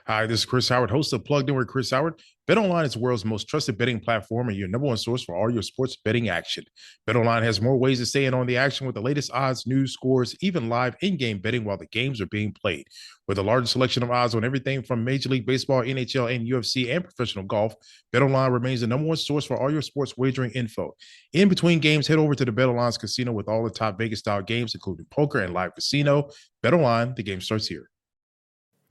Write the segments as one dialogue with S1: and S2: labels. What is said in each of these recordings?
S1: Hi, this is Chris Howard, host of Plugged In with Chris Howard. BetOnline is the world's most trusted betting platform and your number one source for all your sports betting action. BetOnline has more ways to stay in on the action with the latest odds, news, scores, even live in-game betting while the games are being played. With the largest selection of odds on everything from Major League Baseball, NHL, and UFC, and professional golf, BetOnline remains the number one source for all your sports wagering info. In between games, head over to the BetOnline's casino with all the top Vegas-style games, including poker and live casino. BetOnline, the game starts here.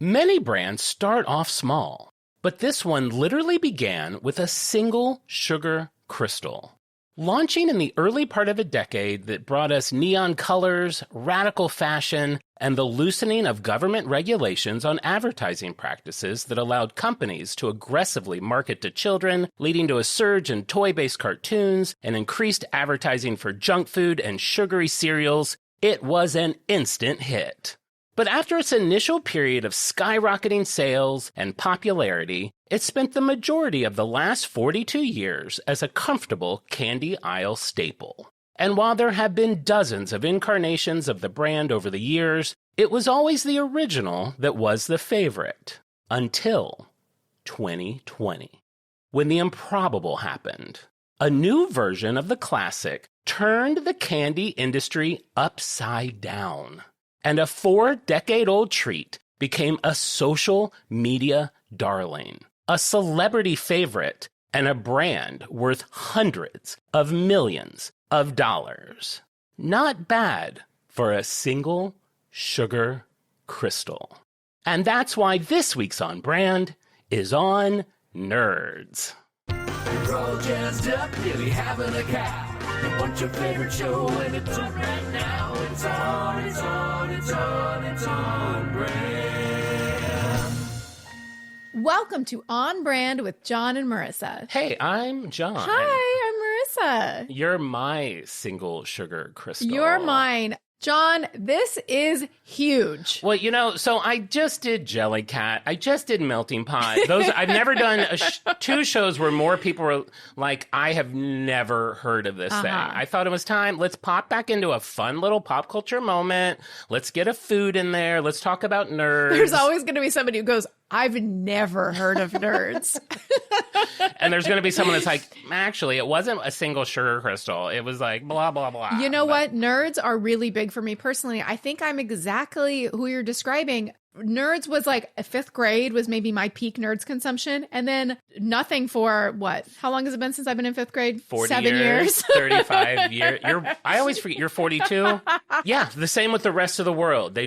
S2: Many brands start off small, but this one literally began with a single sugar crystal. Launching in the early part of a decade that brought us neon colors, radical fashion, and the loosening of government regulations on advertising practices that allowed companies to aggressively market to children, leading to a surge in toy-based cartoons and increased advertising for junk food and sugary cereals, it was an instant hit. But after its initial period of skyrocketing sales and popularity, it spent the majority of the last 42 years as a comfortable candy aisle staple. And while there have been dozens of incarnations of the brand over the years, it was always the original that was the favorite. Until 2020, when the improbable happened. A new version of the classic turned the candy industry upside down. And a 4-decade-old treat became a social media darling, a celebrity favorite, and a brand worth hundreds of millions of dollars. Not bad for a single sugar crystal. And that's why this week's On Brand is on Nerds.
S3: We're all jazzed up, nearly having a cow. You want your favorite show, and it's on right now. It's on brand.
S4: Welcome to On Brand with Jon and Marisa.
S2: Hey, I'm Jon.
S4: Hi, I'm Marisa.
S2: You're my single sugar crystal.
S4: You're mine. Jon, this is huge.
S2: Well, so I just did Jellycat. I just did Melting Pot. Those I've never done two shows where more people were like, I have never heard of this thing. I thought it was time. Let's pop back into a fun little pop culture moment. Let's get a food in there. Let's talk about nerds.
S4: There's always going to be somebody who goes, I've never heard of nerds.
S2: And there's going to be someone that's like, actually, it wasn't a single sugar crystal. It was like blah, blah, blah.
S4: You know what? Nerds are really big for me personally. I think I'm exactly who you're describing. Nerds was like 5th grade was maybe my peak nerds consumption. And then nothing for what? How long has it been since I've been in 5th grade?
S2: 7 years. 35 years. I always forget you're 42. Yeah. The same with the rest of the world.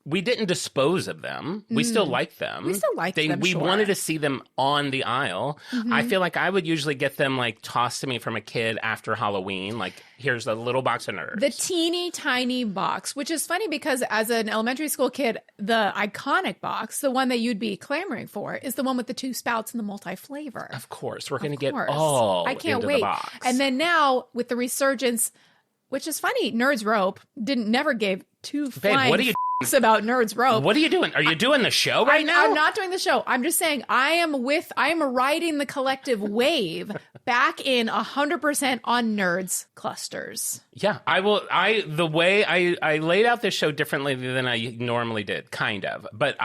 S2: We didn't dispose of them. We still like them.
S4: We still like them,
S2: We
S4: sure.
S2: wanted to see them on the aisle. I feel like I would usually get them like tossed to me from a kid after Halloween. Like, here's a little box of nerds.
S4: The teeny tiny box, which is funny because as an elementary school kid, the iconic box, the one that you'd be clamoring for, is the one with the 2 spouts and the multi-flavor.
S2: Of course. We're going to get all
S4: I can't
S2: into
S4: wait.
S2: the box.
S4: And then now with the resurgence, which is funny, Nerds Rope never gave 2 flying
S2: what are you
S4: about Nerds Rope.
S2: What are you doing? Are you doing the show right now?
S4: I'm not doing the show. I'm just saying I am riding the collective wave back in 100% on Nerds clusters.
S2: Yeah, the way I laid out this show differently than I normally did, kind of. But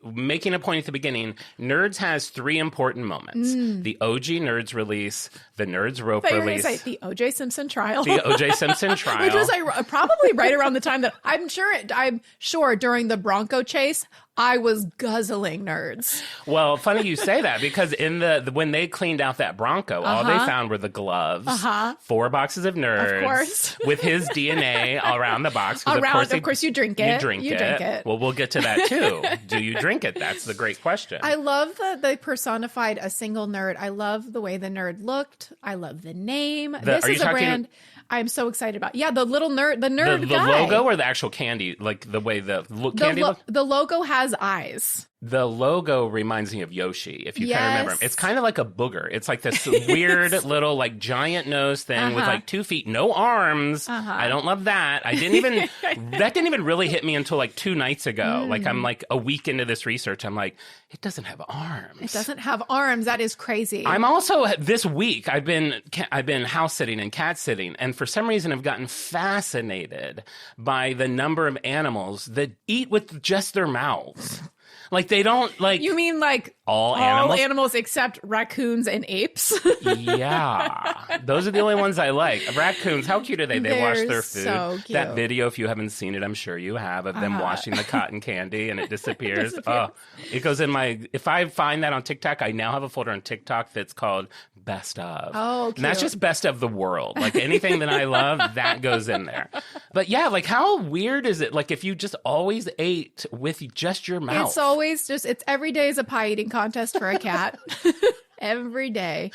S2: making a point at the beginning, Nerds has 3 important moments. The OG Nerds release, the Nerds Rope release.
S4: Say the O.J. Simpson trial.
S2: The O.J. Simpson trial.
S4: Which was probably right around the time that I'm sure during the Bronco chase, I was guzzling Nerds.
S2: Well, funny you say that because in when they cleaned out that Bronco, all they found were the gloves, 4 boxes of Nerds,
S4: of course,
S2: with his DNA all around the box.
S4: Of course, you drink it. You drink it.
S2: Well, we'll get to that too. Do you drink it? That's the great question.
S4: I love that they personified a single nerd. I love the way the nerd looked. I love the name. This is a brand I'm so excited about. Yeah, the little nerd, the nerd
S2: the
S4: guy.
S2: logo or the actual candy, like the way candy look?
S4: The logo has eyes.
S2: The logo reminds me of Yoshi, if you kind of remember him. It's kind of like a booger. It's like this weird little like giant nose thing with like 2 feet, no arms. I don't love that. That didn't even really hit me until like 2 nights ago. Like I'm like a week into this research. I'm like, it doesn't have arms.
S4: It doesn't have arms. That is crazy.
S2: I'm also, this week, I've been house sitting and cat sitting. And for some reason, I've gotten fascinated by the number of animals that eat with just their mouths. Like they don't like
S4: You mean like
S2: all
S4: all
S2: animals?
S4: animals except raccoons and apes?
S2: Yeah, those are the only ones I like. Raccoons, how cute are they? They wash
S4: They're
S2: their food.
S4: so cute.
S2: That video, if you haven't seen it, I'm sure you have, of them washing the cotton candy and it disappears. Oh, it goes in my. If I find that on TikTok, I now have a folder on TikTok that's called Best of.
S4: Oh,
S2: and that's
S4: cute.
S2: just best of the world. Like anything that I love, that goes in there. But yeah, like how weird is it? Like if you just always ate with just your mouth.
S4: It's always just, it's every day is a pie eating contest for a cat. Every day.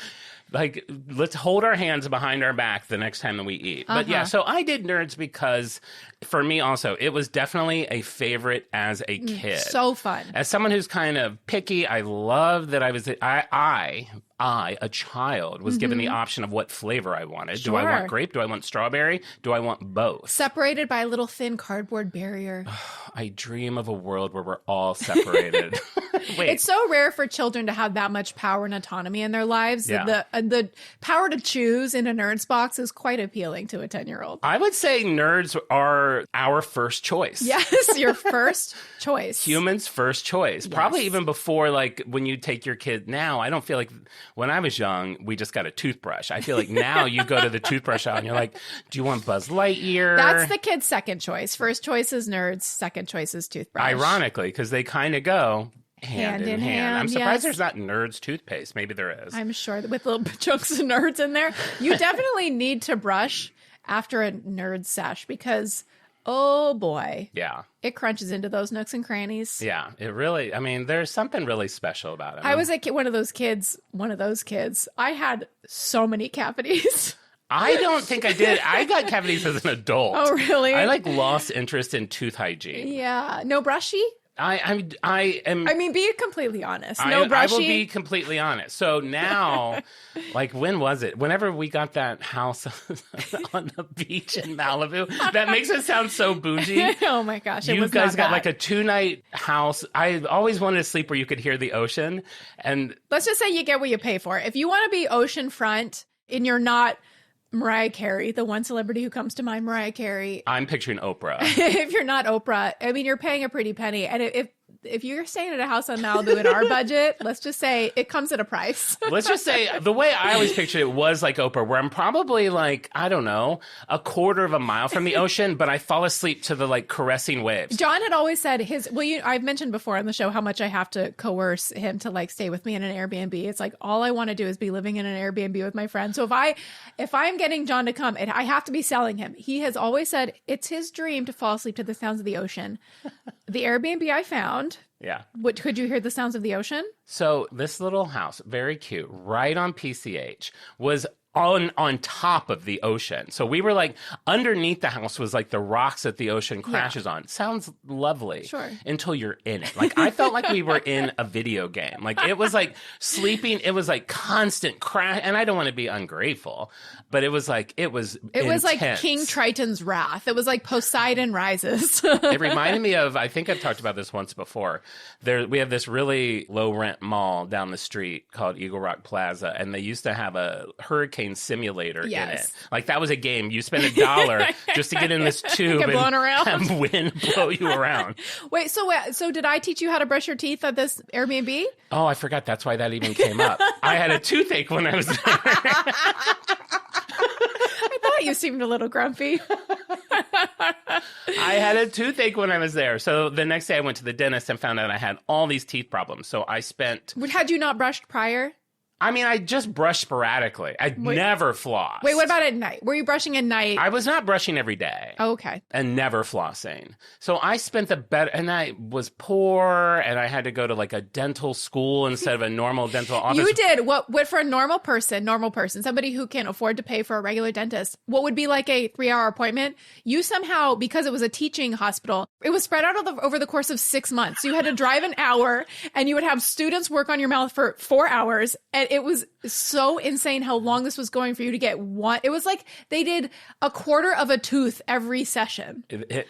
S2: Like, let's hold our hands behind our back the next time that we eat. But yeah, so I did Nerds because for me also, it was definitely a favorite as a kid.
S4: So fun.
S2: As someone who's kind of picky, I love that I, a child, was given the option of what flavor I wanted. Do I want
S4: Sure.
S2: grape? Do I want strawberry? Do I want both?
S4: Separated by a little thin cardboard barrier.
S2: I dream of a world where we're all separated. Wait.
S4: It's so rare for children to have that much power and autonomy in their lives.
S2: Yeah.
S4: The power to choose in a Nerds box is quite appealing to a 10-year-old.
S2: I would say Nerds are our first choice.
S4: Yes, your first choice.
S2: Humans' first choice. Probably even before, like, when you take your kid now. I don't feel like when I was young, we just got a toothbrush. I feel like now you go to the toothbrush aisle and you're like, do you want Buzz Lightyear?
S4: That's the kid's second choice. First choice is Nerds. Second choice is toothbrush.
S2: Ironically, because they kind of go hand in hand. I'm surprised
S4: yes.
S2: there's not Nerds toothpaste. Maybe there is.
S4: I'm sure that with little chunks of Nerds in there. You definitely need to brush after a Nerd sesh because, oh boy,
S2: Yeah.
S4: it crunches into those nooks and crannies.
S2: Yeah. It really, I mean, there's something really special about it.
S4: I was a kid, one of those kids. I had so many cavities.
S2: I don't think I did. I got cavities as an adult.
S4: Oh, really?
S2: I like lost interest in tooth hygiene.
S4: Yeah. No brushy?
S2: I am.
S4: I mean, be completely honest. No brushy.
S2: I will be completely honest. So now, like, when was it? Whenever we got that house on the beach in Malibu, that makes it sound so bougie.
S4: Oh my gosh. It
S2: You
S4: was
S2: guys
S4: not
S2: got
S4: that.
S2: like a 2-night house. I always wanted to sleep where you could hear the ocean. And
S4: Let's just say you get what you pay for. If you want to be oceanfront and you're not Mariah Carey, the one celebrity who comes to mind, Mariah Carey.
S2: I'm picturing Oprah.
S4: If you're not Oprah, I mean, you're paying a pretty penny. And if you're staying at a house on Malibu in our budget, let's just say it comes at a price.
S2: Let's just say the way I always pictured it was like Oprah, where I'm probably like, I don't know, a quarter of a mile from the ocean, but I fall asleep to the like caressing waves.
S4: John had always said I've mentioned before on the show how much I have to coerce him to like stay with me in an Airbnb. It's like all I want to do is be living in an Airbnb with my friend. So if I'm getting John to come, I have to be selling him. He has always said it's his dream to fall asleep to the sounds of the ocean. The Airbnb I found.
S2: Yeah.
S4: What could you hear the sounds of the ocean?
S2: So this little house, very cute, right on PCH, was on top of the ocean. So we were like, underneath the house was like the rocks that the ocean crashes on. Sounds lovely.
S4: Sure.
S2: Until you're in it. Like I felt like we were in a video game. Like it was like sleeping. It was like constant crash. And I don't want to be ungrateful, but it was like intense.
S4: like King Triton's wrath. It was like Poseidon rises.
S2: It reminded me of, I think I've talked about this once before. We have this really low rent mall down the street called Eagle Rock Plaza, and they used to have a hurricane simulator in it. Like that was a game. You spend $1 just to get in this tube
S4: Get blown around.
S2: and have wind blow you around.
S4: Wait, so did I teach you how to brush your teeth at this Airbnb?
S2: Oh, I forgot. That's why that even came up. I had a toothache when I was there.
S4: I thought you seemed a little grumpy.
S2: I had a toothache when I was there. So the next day I went to the dentist and found out I had all these teeth problems. So I spent...
S4: Had you not brushed prior?
S2: I mean, I just brushed sporadically. I never flossed.
S4: Wait, what about at night? Were you brushing at night?
S2: I was not brushing every day.
S4: Oh, okay.
S2: And never flossing. So I spent and I was poor, and I had to go to like a dental school instead of a normal dental office.
S4: You did what for a normal person, somebody who can afford to pay for a regular dentist, what would be like a 3-hour appointment, you somehow, because it was a teaching hospital, it was spread out over the course of 6 months. You had to drive an hour, and you would have students work on your mouth for 4 hours, and it was so insane how long this was going for you to get one. It was like they did a quarter of a tooth every session.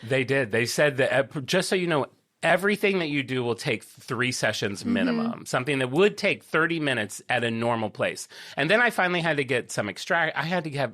S2: They did. They said that, just so you know, everything that you do will take 3 sessions minimum, something that would take 30 minutes at a normal place. And then I finally had to get some I had to have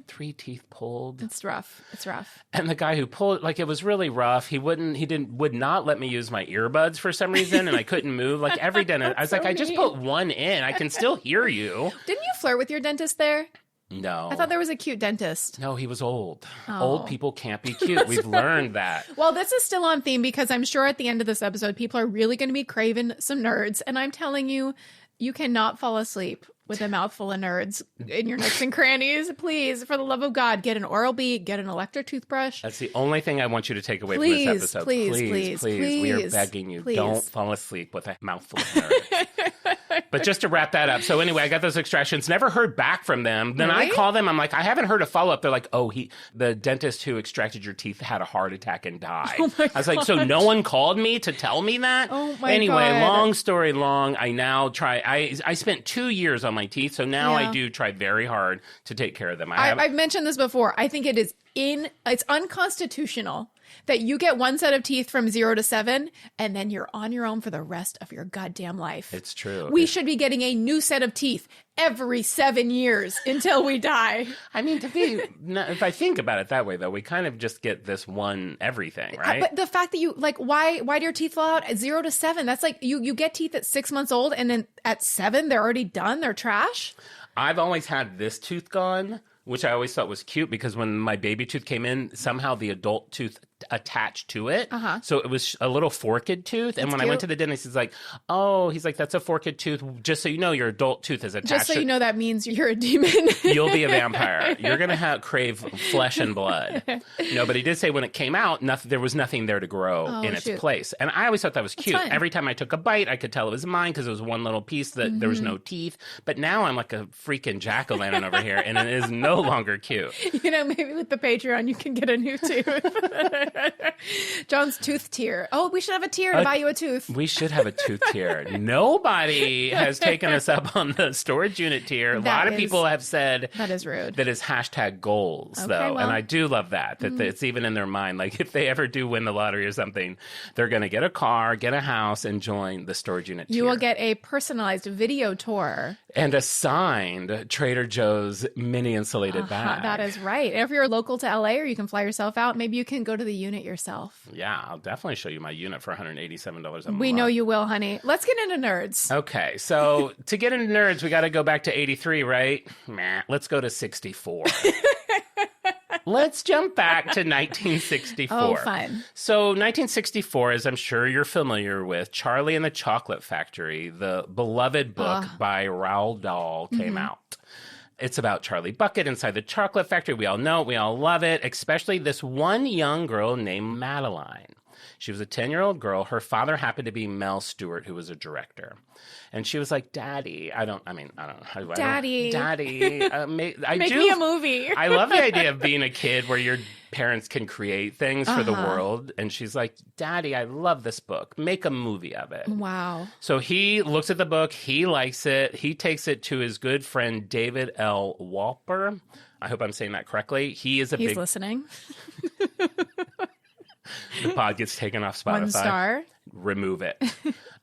S2: 3 teeth pulled.
S4: It's rough. It's rough.
S2: And the guy who pulled, like, it was really rough. He would not let me use my earbuds for some reason, and I couldn't move. Like, every dentist, I was like, I just put one in. I can still hear you.
S4: Didn't you flirt with your dentist there?
S2: No.
S4: I thought there was a cute dentist.
S2: No, he was old.
S4: Oh.
S2: Old people can't be cute. We've learned that.
S4: Well, this is still on theme because I'm sure at the end of this episode, people are really going to be craving some nerds. And I'm telling you, you cannot fall asleep with a mouthful of nerds in your nooks and crannies. Please, for the love of God, get an Oral-B, get an electric toothbrush.
S2: That's the only thing I want you to take away from
S4: Please,
S2: this episode.
S4: please.
S2: We are begging you.
S4: Please.
S2: Don't fall asleep with a mouthful of nerds. But just to wrap that up. So anyway, I got those extractions. Never heard back from them. Then
S4: Really?
S2: I call them. I'm like, I haven't heard a follow-up. They're like, oh, the dentist who extracted your teeth had a heart attack and died.
S4: Oh my
S2: I was like, so no one called me to tell me that?
S4: Oh my
S2: Anyway,
S4: God.
S2: long story long, I now try. I spent 2 years on my teeth. So now
S4: Yeah.
S2: I do try very hard to take care of them.
S4: I've mentioned this before. I think it's unconstitutional that you get one set of teeth from 0 to 7 and then you're on your own for the rest of your goddamn life.
S2: It's true.
S4: We should be getting a new set of teeth every 7 years until we die.
S2: I mean, if I think about it that way, though, we kind of just get this one everything, right?
S4: But the fact that you, like, why do your teeth fall out at 0 to 7? That's like you get teeth at 6 months old and then at 7, they're already done. They're trash.
S2: I've always had this tooth gone, which I always thought was cute because when my baby tooth came in, somehow the adult tooth attached to it.
S4: Uh-huh.
S2: So it was a little forked tooth. And when I went to the dentist, he's like, that's a forked tooth. Just so you know, your adult tooth is attached.
S4: Just so you know, that means you're a demon.
S2: You'll be a vampire. You're going to crave flesh and blood. No, but he did say when it came out, there was nothing there to grow in its place. And I always thought that was cute.
S4: fun.
S2: Every time I took a bite, I could tell it was mine because it was one little piece that there was no teeth. But now I'm like a freaking jack-o'-lantern over here, and it is no longer cute.
S4: You know, maybe with the Patreon, you can get a new tooth. John's tooth tier. Oh, we should have a tier to buy you a tooth.
S2: We should have a tooth tier. Nobody has taken us up on the storage unit tier. A lot of people have said
S4: that is rude.
S2: That is hashtag goals, though. And I do love that it's even in their mind. Like if they ever do win the lottery or something, they're going to get a car, get a house, and join the storage unit tier.
S4: You will get a personalized video tour.
S2: And a signed Trader Joe's mini insulated bag.
S4: That is right. If you're local to LA or you can fly yourself out, maybe you can go to the unit yourself.
S2: Yeah, I'll definitely show you my unit for $187 a month.
S4: We know you will, honey. Let's get into nerds.
S2: Okay, so to get into nerds, we got to go back to 83, right? Let's go to 64. Let's jump back to 1964.
S4: Oh, fun.
S2: So 1964, as I'm sure you're familiar with, Charlie and the Chocolate Factory, the beloved book by Roald Dahl came out. It's about Charlie Bucket inside the chocolate factory. We all know it. We all love it, especially this one young girl named Madeline. She was a 10-year-old girl. Her father happened to be Mel Stewart, who was a director. And she was like, Daddy, I don't know.
S4: Daddy.
S2: Make
S4: me a movie.
S2: I love the idea of being a kid where your parents can create things for the world. And she's like, Daddy, I love this book. Make a movie of it.
S4: Wow.
S2: So he looks at the book. He likes it. He takes it to his good friend, David L. Walper. I hope I'm saying that correctly. He's
S4: listening.
S2: The pod gets taken off Spotify.
S4: 1 star.
S2: Remove it.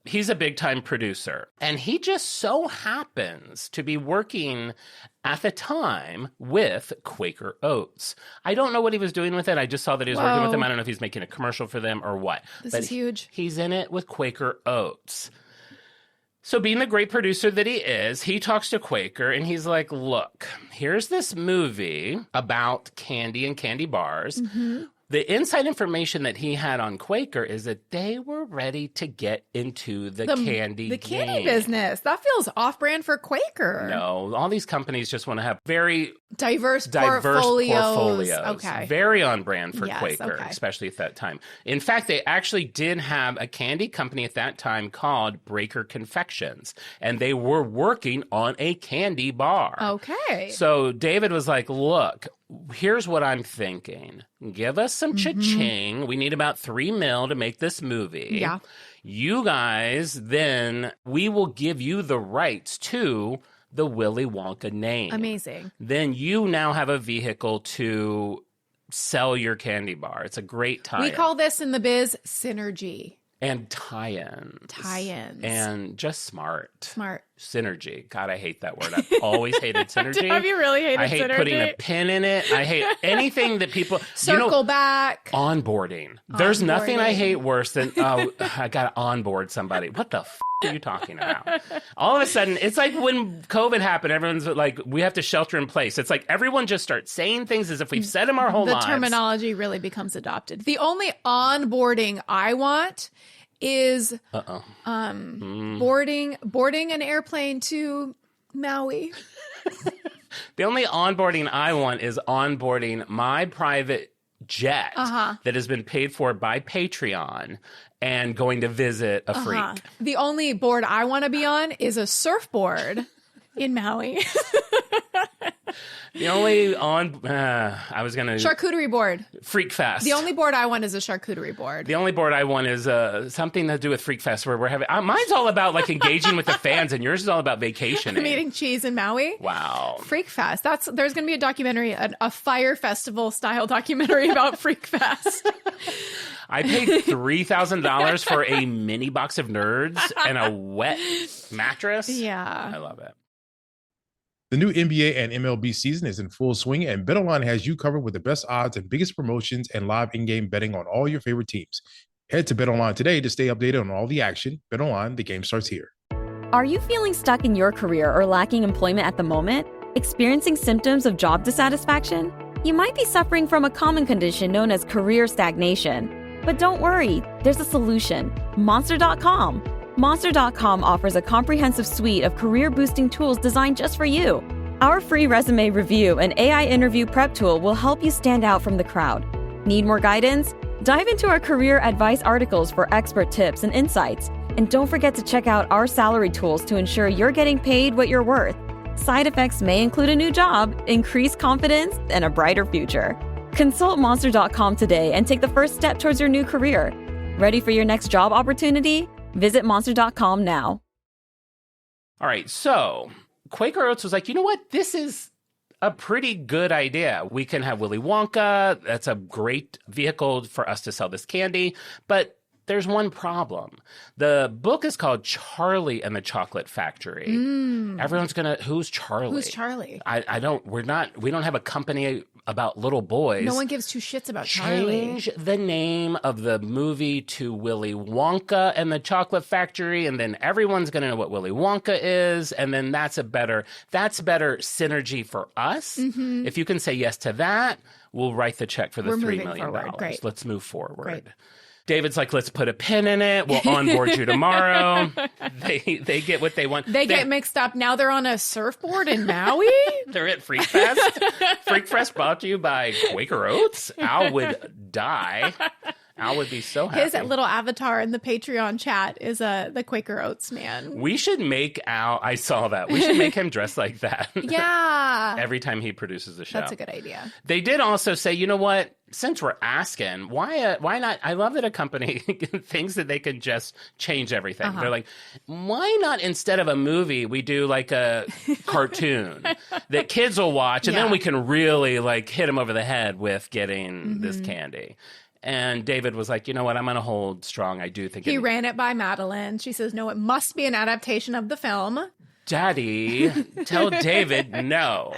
S2: He's a big-time producer. And he just so happens to be working at the time with Quaker Oats. I don't know what he was doing with it. I just saw that he was working with them. I don't know if he's making a commercial for them or what.
S4: This is huge.
S2: He's in it with Quaker Oats. So being the great producer that he is, he talks to Quaker and he's like, look, here's this movie about candy and candy bars. The inside information that he had on Quaker is that they were ready to get into the candy
S4: business. That feels off-brand for Quaker.
S2: No, all these companies just want to have very
S4: diverse portfolios. Okay.
S2: Very on brand for Quaker, especially at that time. In fact, they actually did have a candy company at that time called Breaker Confections, and they were working on a candy bar.
S4: Okay.
S2: So David was like, look, here's what I'm thinking. Give us some cha-ching. We need about $3 million to make this movie.
S4: Yeah.
S2: You guys, then we will give you the rights to the Willy Wonka name.
S4: Amazing.
S2: Then you now have a vehicle to sell your candy bar. It's a great time.
S4: We call this in the biz synergy.
S2: And tie-ins.
S4: Tie-ins.
S2: And just smart.
S4: Smart.
S2: Synergy. God, I hate that word. I've always hated synergy.
S4: Have you really hated synergy?
S2: I hate putting a pin in it. I hate anything that people...
S4: Circle back.
S2: Onboarding. There's nothing I hate worse than, I got to onboard somebody. What the are you talking about? All of a sudden, it's like when COVID happened, everyone's like, we have to shelter in place. It's like everyone just starts saying things as if we've said them our whole lives.
S4: The terminology really becomes adopted. The only onboarding I want is boarding an airplane to Maui.
S2: The only onboarding I want is onboarding my private jet that has been paid for by Patreon and going to visit a freak.
S4: The only board I want to be on is a surfboard in Maui.
S2: The only I was going to...
S4: Charcuterie board.
S2: Freak Fest.
S4: The only board I want is a charcuterie board.
S2: The only board I want is something to do with Freak Fest where we're having... mine's all about like engaging with the fans and yours is all about vacationing.
S4: I'm eating cheese in Maui.
S2: Wow.
S4: Freak Fest. There's going to be a documentary, a Fire Festival style documentary about Freak Fest.
S2: I paid $3,000 for a mini box of nerds and a wet mattress.
S4: Yeah.
S2: I love it.
S1: The new NBA and MLB season is in full swing, and BetOnline has you covered with the best odds and biggest promotions and live in-game betting on all your favorite teams. Head to BetOnline today to stay updated on all the action. BetOnline, the game starts here.
S5: Are you feeling stuck in your career or lacking employment at the moment? Experiencing symptoms of job dissatisfaction? You might be suffering from a common condition known as career stagnation. But don't worry, there's a solution. Monster.com. Monster.com offers a comprehensive suite of career-boosting tools designed just for you. Our free resume review and AI interview prep tool will help you stand out from the crowd. Need more guidance? Dive into our career advice articles for expert tips and insights. And don't forget to check out our salary tools to ensure you're getting paid what you're worth. Side effects may include a new job, increased confidence, and a brighter future. Consult Monster.com today and take the first step towards your new career. Ready for your next job opportunity? Visit Monster.com now.
S2: All right, so Quaker Oats was like, you know what? This is a pretty good idea. We can have Willy Wonka. That's a great vehicle for us to sell this candy. But there's one problem. The book is called Charlie and the Chocolate Factory. Everyone's going to, who's Charlie?
S4: Who's Charlie?
S2: We don't have a company about little boys.
S4: No one gives two shits about Charlie.
S2: Change the name of the movie to Willy Wonka and the Chocolate Factory, and then everyone's going to know what Willy Wonka is, and then that's better synergy for us. Mm-hmm. If you can say yes to that, we'll write the check for the $3 million.
S4: Great.
S2: Let's move forward.
S4: Great.
S2: David's like, let's put a pin in it. We'll onboard you tomorrow. They get what they want.
S4: They get mixed up. Now they're on a surfboard in Maui?
S2: They're at Freak Fest. Freak Fest brought to you by Quaker Oats. Al would die. Al would be so happy.
S4: His little avatar in the Patreon chat is the Quaker Oats man.
S2: We should make Al, I saw that. We should make him dress like that.
S4: Yeah.
S2: Every time he produces a show.
S4: That's a good idea.
S2: They did also say, you know what? Since we're asking, why not? I love that a company thinks that they can just change everything. They're like, why not instead of a movie, we do like a cartoon that kids will watch, and then we can really like hit them over the head with getting this candy. And David was like, you know what? I'm going to hold strong. I do think
S4: he ran it by Madeline. She says, no, it must be an adaptation of the film.
S2: Daddy, tell David no.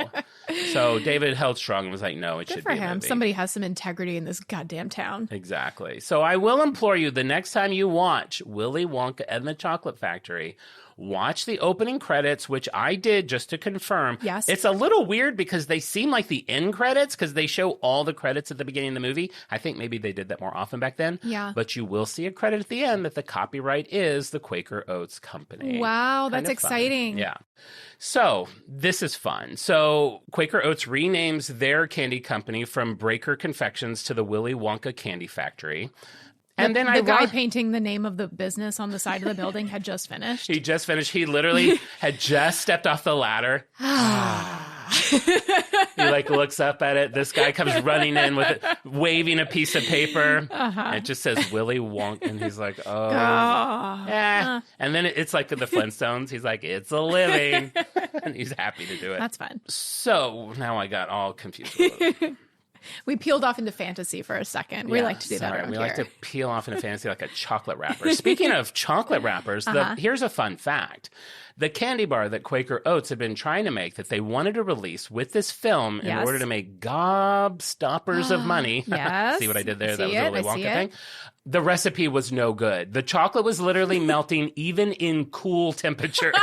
S2: So David held strong and was like, no, it should be a
S4: him.
S2: movie.
S4: Somebody has some integrity in this goddamn town.
S2: Exactly. So I will implore you, the next time you watch Willy Wonka and the Chocolate Factory, watch the opening credits, which I did just to confirm.
S4: Yes.
S2: It's a little weird because they seem like the end credits because they show all the credits at the beginning of the movie. I think maybe they did that more often back then.
S4: Yeah.
S2: But you will see a credit at the end that the copyright is the Quaker Oats Company.
S4: Wow, that's exciting.
S2: Yeah. So this is fun. So Quaker Oats renames their candy company from Breaker Confections to the Willy Wonka Candy Factory. And then
S4: the guy painting the name of the business on the side of the building had just finished.
S2: He just finished. He literally had just stepped off the ladder. He like looks up at it. This guy comes running in with it, waving a piece of paper. And it just says Willy Wonka. And he's like, yeah. And then it's like the Flintstones. He's like, it's a living. And he's happy to do it.
S4: That's fun.
S2: So now I got all confused a little bit.
S4: We peeled off into fantasy for a second. We like to do that around
S2: We
S4: here.
S2: like to peel off into fantasy like a chocolate wrapper. Speaking of chocolate wrappers, here's a fun fact. The candy bar that Quaker Oats had been trying to make that they wanted to release with this film in order to make gobstoppers of money.
S4: Yes.
S2: See what I did there? That was
S4: it.
S2: a Willy
S4: I see
S2: Wonka
S4: it.
S2: thing. The recipe was no good. The chocolate was literally melting even in cool temperatures.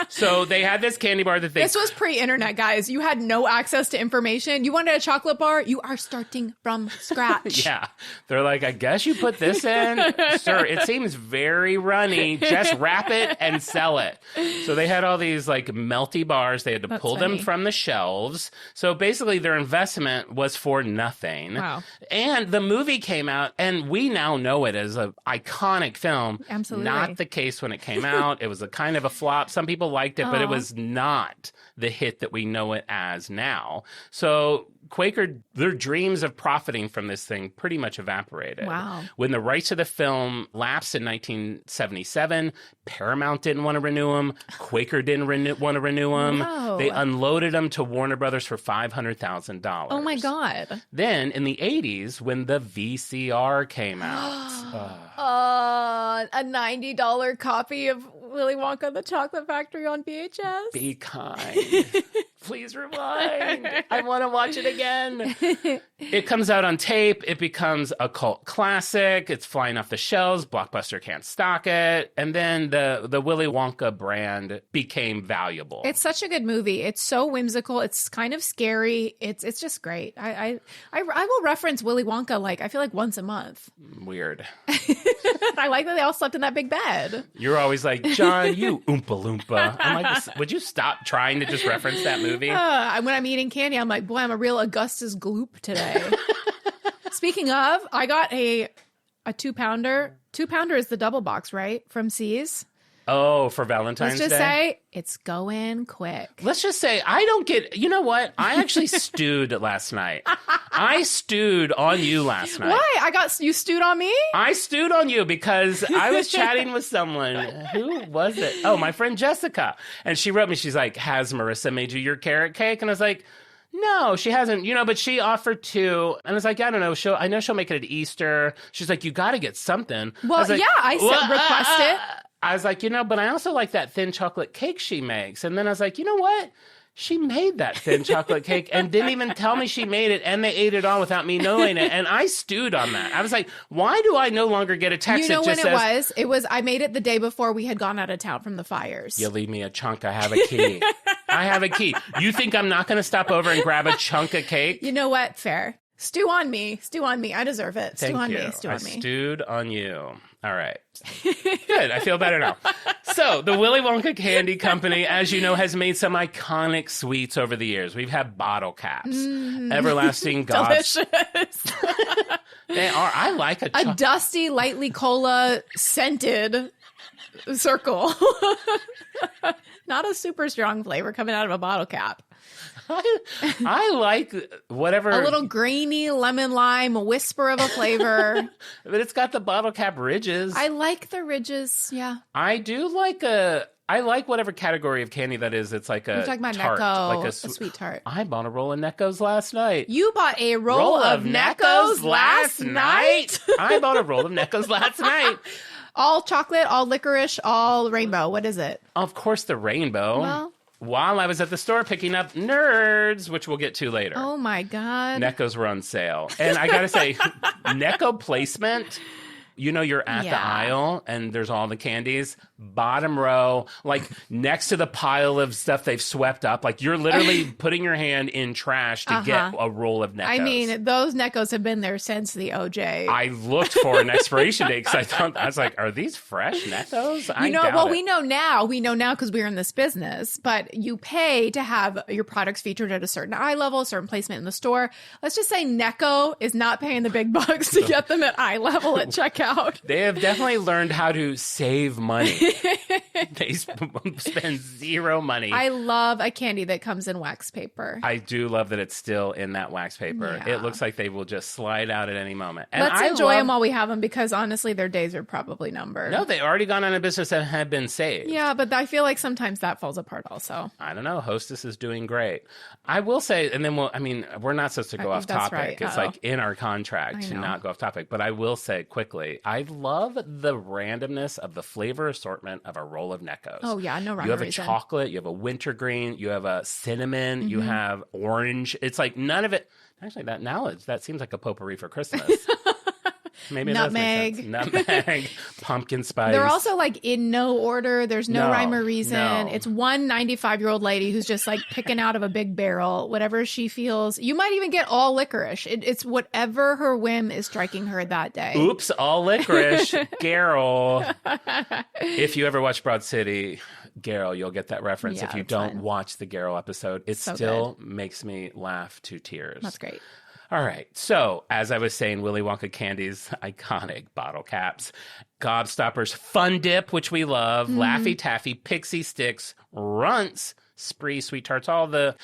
S2: So they had this candy bar that they...
S4: This was pre-internet, guys. You had no access to information. You wanted a chocolate bar? You are starting from scratch.
S2: Yeah. They're like, I guess you put this in? Sir, it seems very runny. Just wrap it and sell it. So they had all these like melty bars. They had to pull them from the shelves. So basically their investment was for nothing.
S4: Wow.
S2: And the movie came out, and we now know it as an iconic film.
S4: Absolutely.
S2: Not the case when it came out. It was a kind of a flop. Some people liked it, but it was not the hit that we know it as now. So Quaker, their dreams of profiting from this thing pretty much evaporated.
S4: Wow.
S2: When the rights to the film lapsed in 1977, Paramount didn't want to renew them. Quaker didn't want to renew them.
S4: Wow.
S2: They unloaded them to Warner Brothers for $500,000.
S4: Oh my God.
S2: Then in the 80s, when the VCR came out.
S4: A $90 copy of Willy Wonka and the Chocolate Factory on VHS.
S2: Be kind. Please rewind. I want to watch it again. It comes out on tape. It becomes a cult classic. It's flying off the shelves. Blockbuster can't stock it. And then the Willy Wonka brand became valuable.
S4: It's such a good movie. It's so whimsical. It's kind of scary. It's just great. I will reference Willy Wonka I feel like once a month.
S2: Weird.
S4: I like that they all slept in that big bed.
S2: You're always like, John, you Oompa Loompa. I'm like, would you stop trying to just reference that movie?
S4: When I'm eating candy, I'm like, boy, I'm a real Augustus Gloop today. Speaking of, I got a 2-pounder. 2-pounder is the double box, right? From C's.
S2: Oh, for Valentine's Day?
S4: Let's just say it's going quick.
S2: Let's just say I don't get... You know what? I actually stewed last night. I stewed on you last night.
S4: Why? You stewed on me?
S2: I stewed on you because I was chatting with someone. Who was it? Oh, my friend Jessica. And she wrote me, she's like, has Marissa made you your carrot cake? And I was like, no, she hasn't, but she offered to. And I was like, I don't know. I know she'll make it at Easter. She's like, you got to get something.
S4: Well, I said request it.
S2: I was like, but I also like that thin chocolate cake she makes. And then I was like, you know what? She made that thin chocolate cake and didn't even tell me she made it, and they ate it all without me knowing it. And I stewed on that. I was like, why do I no longer get a text
S4: You know
S2: that just
S4: when
S2: says...
S4: It was, I made it the day before we had gone out of town from the fires.
S2: You leave me a chunk, I have a key. I have a key. You think I'm not going to stop over and grab a chunk of cake?
S4: You know what? Fair. Stew on me. I deserve it.
S2: Thank
S4: Stew on
S2: you.
S4: me. Stew on me.
S2: I stewed on you. All right. Good. I feel better now. So the Willy Wonka Candy Company, as you know, has made some iconic sweets over the years. We've had bottle caps, everlasting gods.
S4: Delicious.
S2: They are. I like
S4: a dusty, lightly cola scented circle. Not a super strong flavor coming out of a bottle cap.
S2: I like whatever.
S4: A little grainy lemon lime, a whisper of a flavor.
S2: But it's got the bottle cap ridges.
S4: I like the ridges, yeah.
S2: I do like I like whatever category of candy that is. It's like a
S4: You're talking about
S2: tart,
S4: Necco,
S2: like
S4: a sweet tart.
S2: I bought a roll of Neccos last night.
S4: You bought a roll of Neccos last night?
S2: I bought a roll of Neccos last night.
S4: All chocolate, all licorice, all rainbow. What is it?
S2: Of course, the rainbow.
S4: Well,
S2: while I was at the store picking up Nerds, which we'll get to later.
S4: Oh my God.
S2: Neccos were on sale. And I got to say, Necco placement, you're at the aisle and there's all the candies. Bottom row, like next to the pile of stuff they've swept up. Like you're literally putting your hand in trash to get a roll of Neccos.
S4: I mean, those Neccos have been there since the OJ.
S2: I looked for an expiration date because I was like, are these fresh Neccos?
S4: We know now because we're in this business, but you pay to have your products featured at a certain eye level, a certain placement in the store. Let's just say Necco is not paying the big bucks to get them at eye level at checkout. out.
S2: They have definitely learned how to save money. They spend zero money.
S4: I love a candy that comes in wax paper.
S2: I do love that it's still in that wax paper.
S4: Yeah.
S2: It looks like they will just slide out at any moment. And
S4: Let's enjoy them while we have them, because honestly, their days are probably numbered.
S2: No, they've already gone out of business and have been saved.
S4: Yeah, but I feel like sometimes that falls apart also.
S2: I don't know. Hostess is doing great. I will say, and then we're not supposed to go off
S4: That's
S2: topic.
S4: right.
S2: It's like in our contract to not go off topic. But I will say quickly, I love the randomness of the flavor assortment of a roll of Neckos.
S4: Oh, yeah. No rhyme
S2: You have
S4: or
S2: a
S4: reason.
S2: chocolate, you have a wintergreen, you have a cinnamon, you have orange. It's like none of it. Actually, that seems like a potpourri for Christmas. Maybe
S4: Nutmeg.
S2: It does make sense. Nutmeg, pumpkin spice.
S4: They're also like in no order. There's no rhyme or reason.
S2: no.
S4: It's one 95-year-old lady who's just like picking out of a big barrel, whatever she feels. You might even get all licorice. It's whatever her whim is striking her that day.
S2: Oops, all licorice. Garrel. If you ever watch Broad City, Garrel, you'll get that reference.
S4: Yeah,
S2: if you
S4: it's
S2: don't
S4: fun.
S2: watch the Garrel episode, it
S4: So
S2: still makes me laugh to tears.
S4: That's great.
S2: All right. So, as I was saying, Willy Wonka candies, iconic bottle caps, Gobstoppers, Fun Dip, which we love, Laffy Taffy, Pixie Sticks, Runts, Spree, Sweet Tarts, all the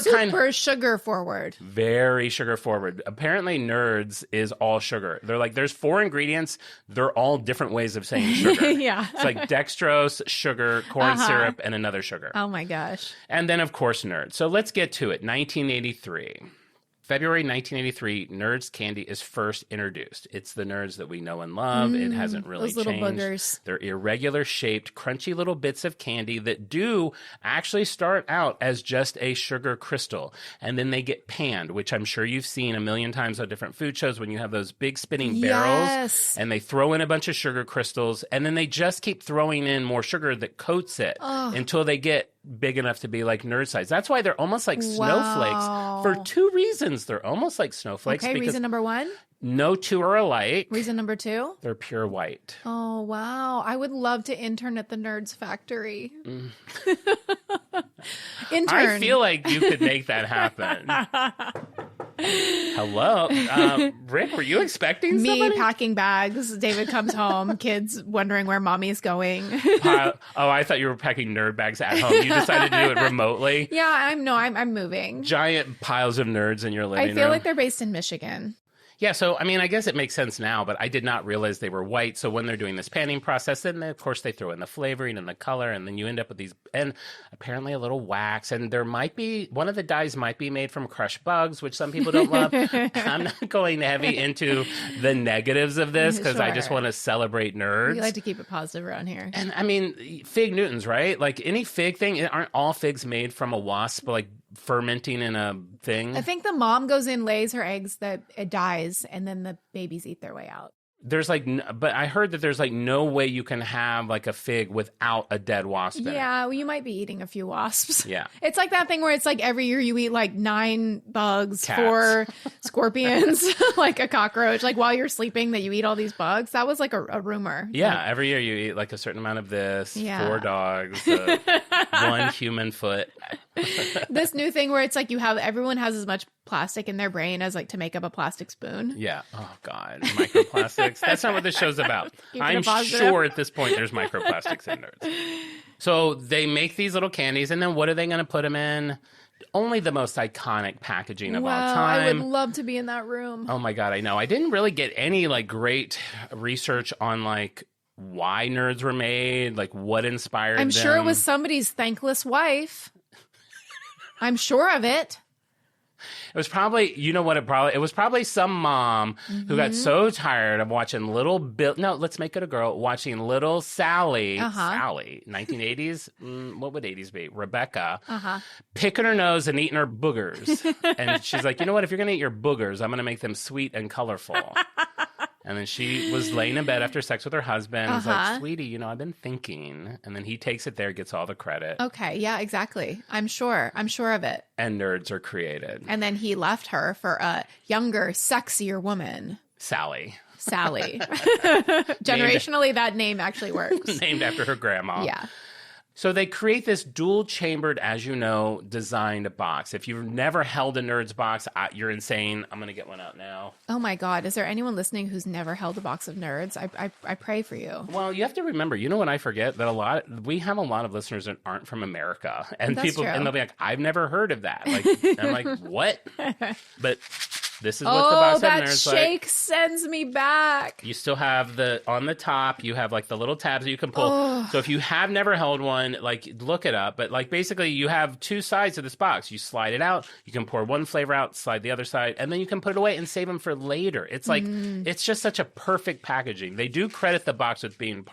S4: Super sugar forward.
S2: very sugar forward. Apparently, Nerds is all sugar. They're like, there's 4 ingredients. They're all different ways of saying sugar.
S4: Yeah.
S2: It's like dextrose, sugar, corn syrup, and another sugar.
S4: Oh my gosh.
S2: And then, of course, Nerds. So let's get to it. 1983. February 1983, Nerds candy is first introduced. It's the Nerds that we know and love. It hasn't really
S4: those little
S2: changed.
S4: boogers.
S2: They're irregular shaped, crunchy little bits of candy that do actually start out as just a sugar crystal. And then they get panned, which I'm sure you've seen a million times on different food shows when you have those big spinning barrels
S4: Yes.
S2: and they throw in a bunch of sugar crystals and then they just keep throwing in more sugar that coats it until they get big enough to be like nerd size. That's why they're almost like snowflakes for 2 reasons. They're almost like snowflakes
S4: Okay,
S2: because
S4: reason number 1.
S2: no 2 are alike.
S4: Reason number 2.
S2: They're pure white.
S4: Oh, wow. I would love to intern at the Nerds factory. Intern.
S2: I feel like you could make that happen. Hello? Rick, were you expecting
S4: Me
S2: somebody?
S4: packing bags. David comes home. Kids wondering where mommy's going.
S2: I thought you were packing nerd bags at home. You decided to do it remotely.
S4: Yeah, I'm moving.
S2: Giant piles of nerds in your living room.
S4: I feel like they're based in Michigan.
S2: Yeah, so, I mean, I guess it makes sense now, but I did not realize they were white. So when they're doing this panning process, then, of course, they throw in the flavoring and the color, and then you end up with these, and apparently a little wax. And there might be, one of the dyes might be made from crushed bugs, which some people don't love. I'm not going heavy into the negatives of this because I just
S4: Sure.
S2: want to celebrate nerds.
S4: We like to keep it positive around here.
S2: And I mean, fig Newtons, right? Like any fig thing, aren't all figs made from a wasp, like fermenting in a thing?
S4: I think the mom goes in, lays her eggs, that it dies, and then the babies eat their way out.
S2: There's like, but I heard that there's like no way you can have like a fig without a dead wasp in it.
S4: Yeah, well, you might be eating a few wasps.
S2: Yeah.
S4: It's like that thing where it's like every year you eat like 9 bugs,
S2: Cats.
S4: 4 scorpions, like a cockroach, like while you're sleeping that you eat all these bugs. That was like a rumor.
S2: Yeah, every year you eat like a certain amount of this,
S4: Yeah.
S2: 4 dogs, 1 human foot.
S4: This new thing where it's like everyone has as much plastic in their brain as like to make up a plastic spoon.
S2: Yeah. Oh, God. Microplastics. That's not what this show's about.
S4: Keeping
S2: I'm
S4: it positive.
S2: sure at this point there's microplastics in nerds. So they make these little candies, and then what are they going to put them in? Only the most iconic packaging of all
S4: Wow,
S2: time.
S4: I would love to be in that room.
S2: Oh my God, I know. I didn't really get any like great research on like why nerds were made, like what inspired them.
S4: I'm sure it was somebody's thankless wife. I'm sure of it.
S2: It was probably, you know what it was probably some mom who got so tired of watching little Bill. No, let's make it a girl. Watching little Sally. Sally, 1980s. What would 80s be? Rebecca. Picking her nose and eating her boogers. And she's like, you know what? If you're going to eat your boogers, I'm going to make them sweet and colorful. And then she was laying in bed after sex with her husband. He's like, sweetie, you know, I've been thinking. And then he takes it there, gets all the credit.
S4: Okay, yeah, exactly. I'm sure of it.
S2: And nerds are created.
S4: And then he left her for a younger, sexier woman,
S2: Sally.
S4: Sally. Generationally, that name actually works.
S2: Named after her grandma.
S4: Yeah.
S2: So they create this dual-chambered, as you know, designed box. If you've never held a Nerds box, you're insane. I'm going to get one out now.
S4: Oh my God. Is there anyone listening who's never held a box of Nerds? I pray for you.
S2: Well, you have to remember, you know what I forget? That we have a lot of listeners that aren't from America. And
S4: That's true.
S2: And they'll be like, I've never heard of that. Like, I'm like, what? But this is what the box of
S4: that
S2: Nerds
S4: shake sends me back.
S2: You still have on the top, you have like the little tabs that you can pull. So if you have never held one, like look it up. But like basically you have two sides of this box. You slide it out. You can pour one flavor out, slide the other side, and then you can put it away and save them for later. It's like, it's just such a perfect packaging. They do credit the box with being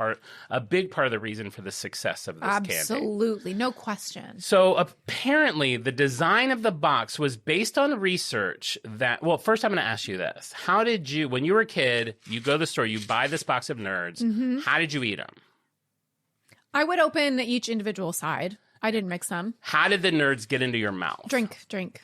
S2: a big part of the reason for the success of this candy.
S4: Absolutely. No question.
S2: So apparently the design of the box was based on research that, well, first I'm going to ask you this. How did you, when you were a kid, you go to the store, you buy this box of Nerds, how did you eat them?
S4: I would open each individual side. I didn't mix them.
S2: How did the Nerds get into your mouth?
S4: Drink. Straight,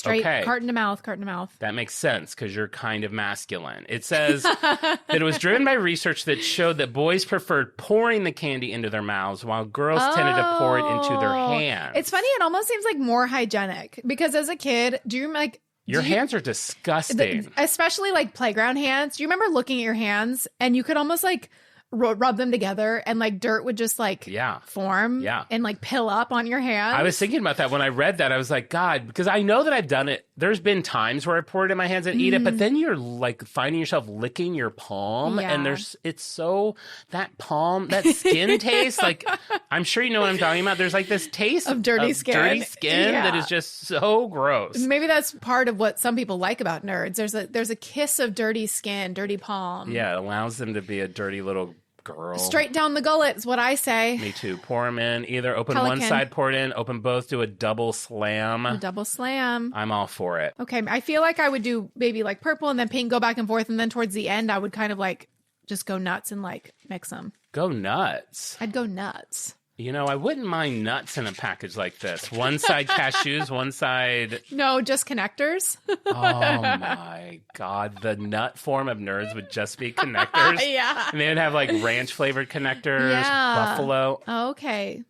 S2: okay.
S4: carton to mouth.
S2: That makes sense because you're kind of masculine. It says that it was driven by research that showed that boys preferred pouring the candy into their mouths while girls tended to pour it into their hands.
S4: It's funny. It almost seems like more hygienic because as a kid, do you like...
S2: Your hands are disgusting.
S4: Especially like playground hands. Do you remember looking at your hands and you could almost like rub them together and like dirt would just like form and like pill up on your hands?
S2: I was thinking about that when I read that. I was like, God, because I know that I've done it. There's been times where I poured it in my hands and eat it, but then you're like finding yourself licking your palm and it's so, that palm, that skin taste, like I'm sure you know what I'm talking about. There's like this taste
S4: of dirty skin
S2: that is just so gross.
S4: Maybe that's part of what some people like about Nerds. There's a kiss of dirty skin, dirty palm.
S2: Yeah, it allows them to be a dirty little girl.
S4: Straight down the gullet is what I say.
S2: Me too. Pour them in. Either open one side, pour it in. Open both. Do a double slam. I'm all for it.
S4: Okay. I feel like I would do maybe like purple and then pink, go back and forth. And then towards the end, I would kind of like just go nuts and like mix them.
S2: Go nuts.
S4: I'd go nuts.
S2: You know, I wouldn't mind nuts in a package like this. One side cashews, one side...
S4: No, just connectors.
S2: Oh, my God. The nut form of Nerds would just be connectors.
S4: Yeah.
S2: And they would have, like, ranch-flavored connectors, buffalo.
S4: Okay.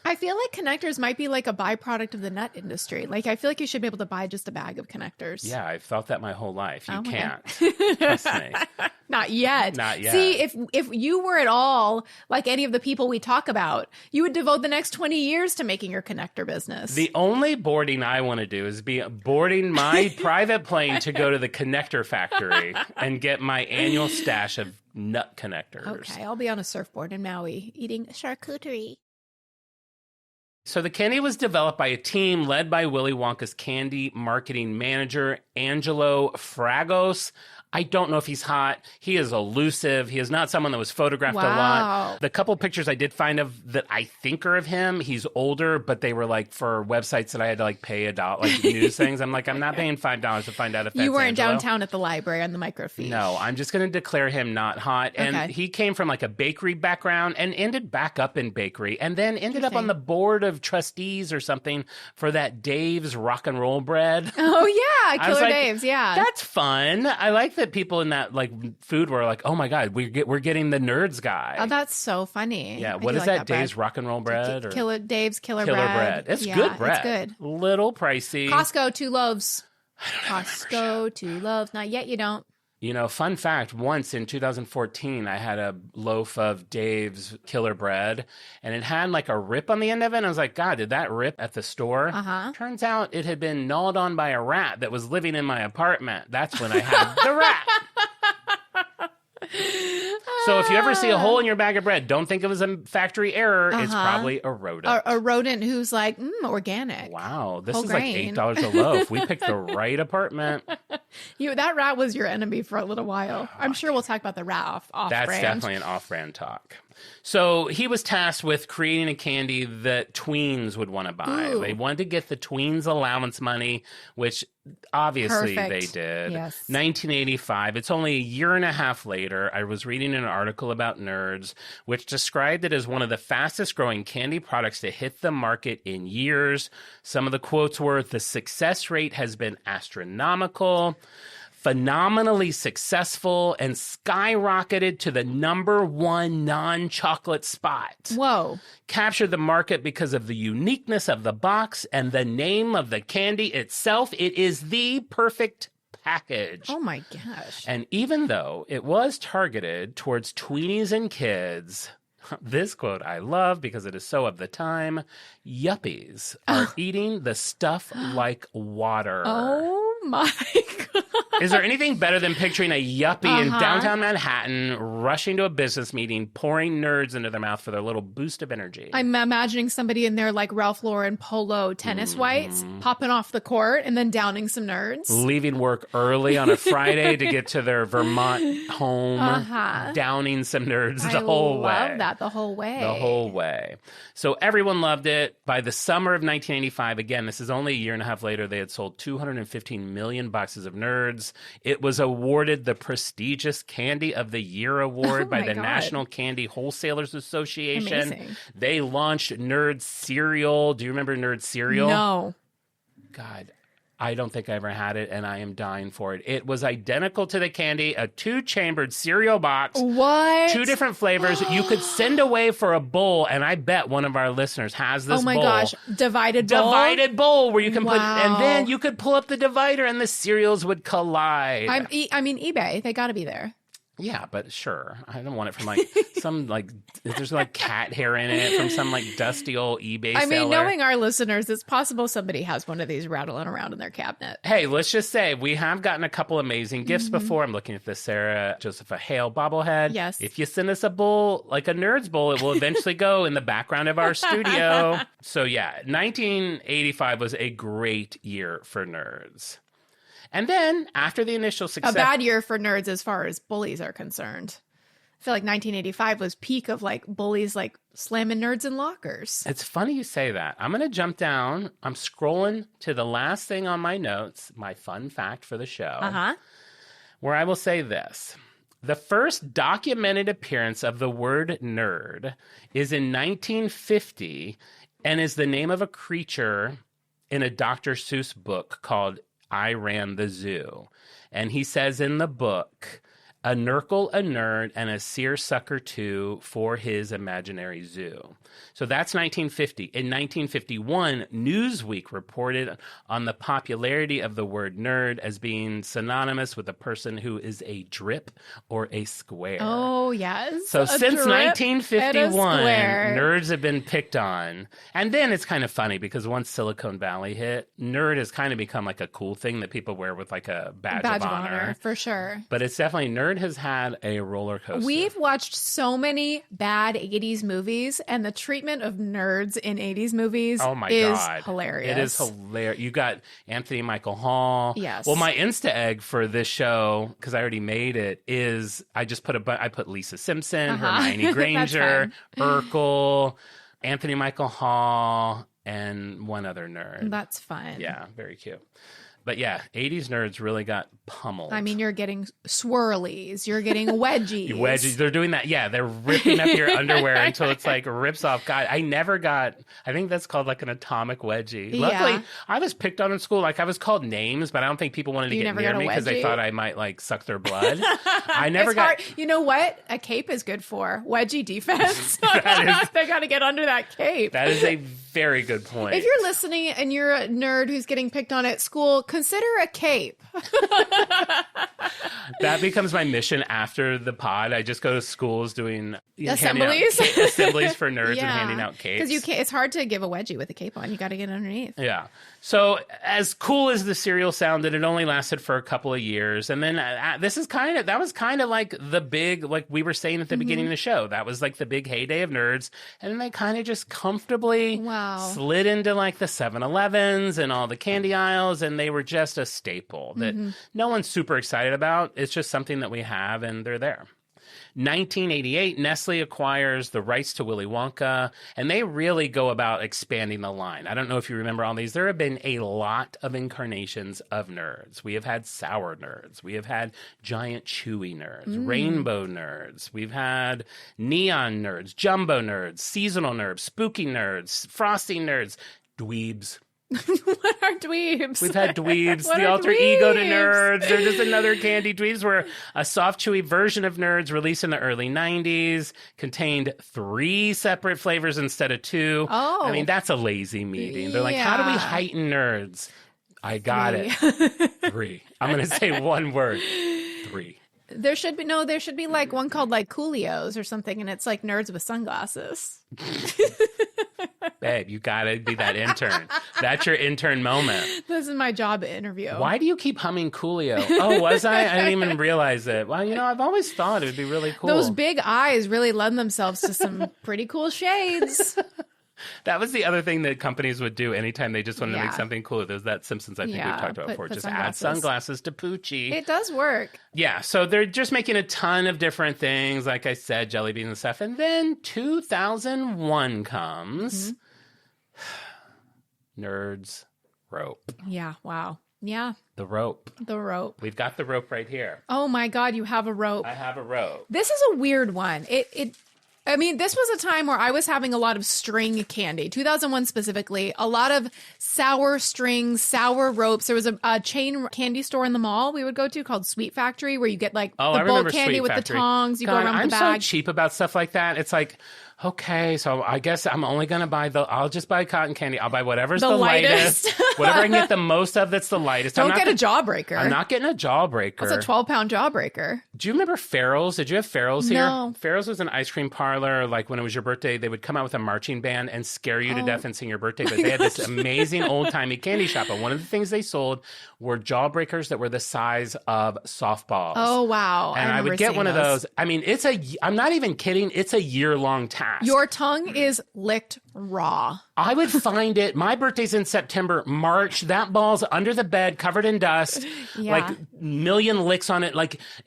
S4: I feel like connectors might be like a byproduct of the nut industry. Like, I feel like you should be able to buy just a bag of connectors.
S2: Yeah, I've thought that my whole life. You can't.
S4: Okay.
S2: Trust me.
S4: Not yet.
S2: Not yet.
S4: See, if you were at all like any of the people we talk about, you would devote the next 20 years to making your connector business.
S2: The only boarding I want to do is be boarding my private plane to go to the connector factory and get my annual stash of nut connectors.
S4: Okay, I'll be on a surfboard in Maui eating charcuterie.
S2: So the candy was developed by a team led by Willy Wonka's candy marketing manager, Angelo Fragos. I don't know if he's hot. He is elusive. He is not someone that was photographed a lot. The couple pictures I did find of that I think are of him, he's older, but they were like for websites that I had to like pay $1, like news things. I'm like, I'm not paying $5 to find out if that's
S4: You weren't
S2: Angelo.
S4: downtown at the library on the microfiche.
S2: No, I'm just going to declare him not hot. And he came from like a bakery background and ended back up in bakery and then ended up on the board of trustees or something for that Dave's rock and roll bread.
S4: Oh, yeah. Killer
S2: like,
S4: Dave's. Yeah.
S2: That's fun. I like that people in that like food were like, oh my God, we're getting the Nerds guy.
S4: Oh, that's so funny.
S2: Yeah. What is that? Dave's rock and roll bread? Or?
S4: Dave's Killer bread.
S2: It's good bread.
S4: It's good.
S2: Little pricey.
S4: Costco, 2 loaves. Costco, 2 loaves. Not yet, you don't.
S2: You know, fun fact, once in 2014, I had a loaf of Dave's Killer Bread, and it had like a rip on the end of it, and I was like, God, did that rip at the store? Turns out it had been gnawed on by a rat that was living in my apartment. That's when I had the rat. So if you ever see a hole in your bag of bread, don't think it was a factory error. It's probably a rodent.
S4: A rodent who's like, organic.
S2: Wow, this
S4: Whole
S2: is
S4: grain.
S2: like $8 a loaf. We picked the right apartment.
S4: That rat was your enemy for a little while. I'm sure we'll talk about the rat off
S2: That's
S4: brand.
S2: definitely an off-brand talk. So he was tasked with creating a candy that tweens would want to buy.
S4: Ooh.
S2: They wanted to get the tweens allowance money, which obviously they did.
S4: Yes.
S2: 1985. It's only a year and a half later. I was reading an article about Nerds, which described it as one of the fastest growing candy products to hit the market in years. Some of the quotes were, the success rate has been astronomical. phenomenally successful and skyrocketed to the #1 non-chocolate spot.
S4: Whoa.
S2: Captured the market because of the uniqueness of the box and the name of the candy itself. It is the perfect package.
S4: Oh my gosh.
S2: And even though it was targeted towards tweenies and kids, this quote I love because it is so of the time, yuppies are eating the stuff like water.
S4: Oh my God.
S2: Is there anything better than picturing a yuppie in downtown Manhattan rushing to a business meeting, pouring nerds into their mouth for their little boost of energy?
S4: I'm imagining somebody in their like Ralph Lauren polo tennis whites popping off the court and then downing some nerds.
S2: Leaving work early on a Friday to get to their Vermont home, downing some nerds the whole way.
S4: I love that the whole way.
S2: The whole way. So everyone loved it. By the summer of 1985, again, this is only a year and a half later, they had sold 215 million boxes of nerds. It was awarded the prestigious Candy of the Year award by the National Candy Wholesalers Association.
S4: Amazing.
S2: They launched Nerd cereal. Do you remember Nerd cereal?
S4: No.
S2: God, I don't think I ever had it, and I am dying for it. It was identical to the candy, a 2-chambered cereal box.
S4: What?
S2: 2 different flavors. You could send away for a bowl, and I bet one of our listeners has this bowl.
S4: Oh my gosh. Divided
S2: bowl where you can put,
S4: Wow.
S2: and then you could pull up the divider and the cereals would collide.
S4: I mean, eBay. They got to be there.
S2: Yeah, but sure. I don't want it from like some like, there's like cat hair in it from some like dusty old eBay seller.
S4: I mean, knowing our listeners, it's possible somebody has one of these rattling around in their cabinet.
S2: Hey, let's just say we have gotten a couple amazing gifts before. I'm looking at this Sarah Josepha Hale bobblehead.
S4: Yes.
S2: If you send us a bowl, like a Nerds bowl, it will eventually go in the background of our studio. So yeah, 1985 was a great year for nerds. And then after the initial success...
S4: A bad year for nerds as far as bullies are concerned. I feel like 1985 was peak of like bullies like slamming nerds in lockers.
S2: It's funny you say that. I'm going to jump down. I'm scrolling to the last thing on my notes, my fun fact for the show, where I will say this. The first documented appearance of the word nerd is in 1950 and is the name of a creature in a Dr. Seuss book called I Ran the Zoo. And he says in the book, a Nurgle, a nerd, and a seersucker too for his imaginary zoo. So that's 1950. In 1951, Newsweek reported on the popularity of the word nerd as being synonymous with a person who is a drip or a square.
S4: Oh, yes.
S2: So since 1951, nerds have been picked on. And then it's kind of funny because once Silicon Valley hit, nerd has kind of become like a cool thing that people wear with like a badge of honor.
S4: For sure.
S2: But it's definitely, nerd has had a roller coaster.
S4: We've watched so many bad 80s movies, and the treatment of nerds in 80s movies is hilarious.
S2: It is hilarious. You got Anthony Michael Hall.
S4: Yes.
S2: Well, my Insta egg for this show, because I already made it, is I just put I put Lisa Simpson, Hermione Granger, Urkel, Anthony Michael Hall, and one other nerd.
S4: That's fun.
S2: Yeah, very cute. But yeah, 80s nerds really got pummeled.
S4: I mean, you're getting swirlies. You're getting wedgies.
S2: Wedgies. They're doing that. Yeah, they're ripping up your underwear until it's like rips off. God, I never got, I think that's called like an atomic wedgie. Luckily, I was picked on in school. Like I was called names, but I don't think people wanted to get near me because they thought I might like suck their blood. I never got.
S4: You know what? A cape is good for wedgie defense. They got to get under that cape.
S2: That is a very good point.
S4: If you're listening and you're a nerd who's getting picked on at school, consider a cape.
S2: That becomes my mission after the pod. I just go to schools doing
S4: assemblies
S2: for nerds and handing out capes.
S4: Because it's hard to give a wedgie with a cape on. You got to get underneath.
S2: Yeah. So as cool as the cereal sounded, it only lasted for a couple of years. And then that was kind of like the big, like we were saying at the beginning of the show, that was like the big heyday of nerds. And then they kind of just comfortably slid into like the 7-Elevens and all the candy aisles. And they were just a staple that no one's super excited about. It's just something that we have and they're there. 1988, Nestle acquires the rights to Willy Wonka, and they really go about expanding the line. I don't know if you remember all these. There have been a lot of incarnations of nerds. We have had sour nerds. We have had giant chewy nerds, rainbow nerds. We've had neon nerds, jumbo nerds, seasonal nerds, spooky nerds, frosty nerds, dweebs.
S4: What are dweebs?
S2: We've had dweebs,
S4: What
S2: the
S4: are
S2: alter ego to
S4: dweebs?
S2: nerds. They're just another candy. Dweebs were a soft, chewy version of nerds released in the early 90s, contained 3 separate flavors instead of 2.
S4: Oh.
S2: I mean, that's a lazy meeting. They're like, how do we
S4: Yeah.
S2: heighten nerds? I got it. 3. I'm going to say one word. 3.
S4: There should be like one called like Coolios or something, and it's like nerds with sunglasses.
S2: Babe, you got to be that intern. That's your intern moment.
S4: This is my job interview.
S2: Why do you keep humming Coolio? Oh, was I? I didn't even realize it. Well, I've always thought it would be really cool.
S4: Those big eyes really lend themselves to some pretty cool shades.
S2: That was the other thing that companies would do anytime they just wanted to make
S4: Yeah.
S2: something cool. There's that Simpsons I think we've talked about before.
S4: put
S2: Just add sunglasses to Poochie.
S4: It does work.
S2: Yeah, so they're just making a ton of different things, like I said, jelly beans and stuff. And then 2001 comes. Nerds rope.
S4: Yeah. Wow. Yeah.
S2: The rope.
S4: The rope.
S2: We've got the rope right here.
S4: Oh my God, you have a rope.
S2: I have a rope.
S4: This is a weird one. I mean, this was a time where I was having a lot of string candy. 2001 specifically, a lot of sour strings, sour ropes. There was a chain candy store in the mall we would go to called Sweet Factory, where you get like
S2: I
S4: the bulk
S2: remember
S4: candy
S2: Sweet
S4: with
S2: Factory.
S4: the tongs. You
S2: God,
S4: go around
S2: I'm
S4: with the bag.
S2: so cheap about stuff like that. It's like, okay, so I guess I'm only going to I'll just buy cotton candy. I'll buy whatever's the lightest. Whatever I can get the most of that's the lightest.
S4: Don't get a jawbreaker.
S2: I'm not getting a jawbreaker.
S4: That's a 12-pound jawbreaker.
S2: Do you remember Farrell's? Did you have Farrell's here?
S4: No.
S2: Farrell's was an ice cream parlor. Like when it was your birthday, they would come out with a marching band and scare you to death and sing your birthday. But they had this amazing old-timey candy shop. And one of the things they sold were jawbreakers that were the size of softballs.
S4: Oh, wow.
S2: And I would get one of those. I mean, I'm not even kidding. It's a year-long task.
S4: Your tongue is licked raw.
S2: I would find it. My birthday's in September, March. That ball's under the bed, covered in dust,
S4: Yeah.
S2: like million licks on it.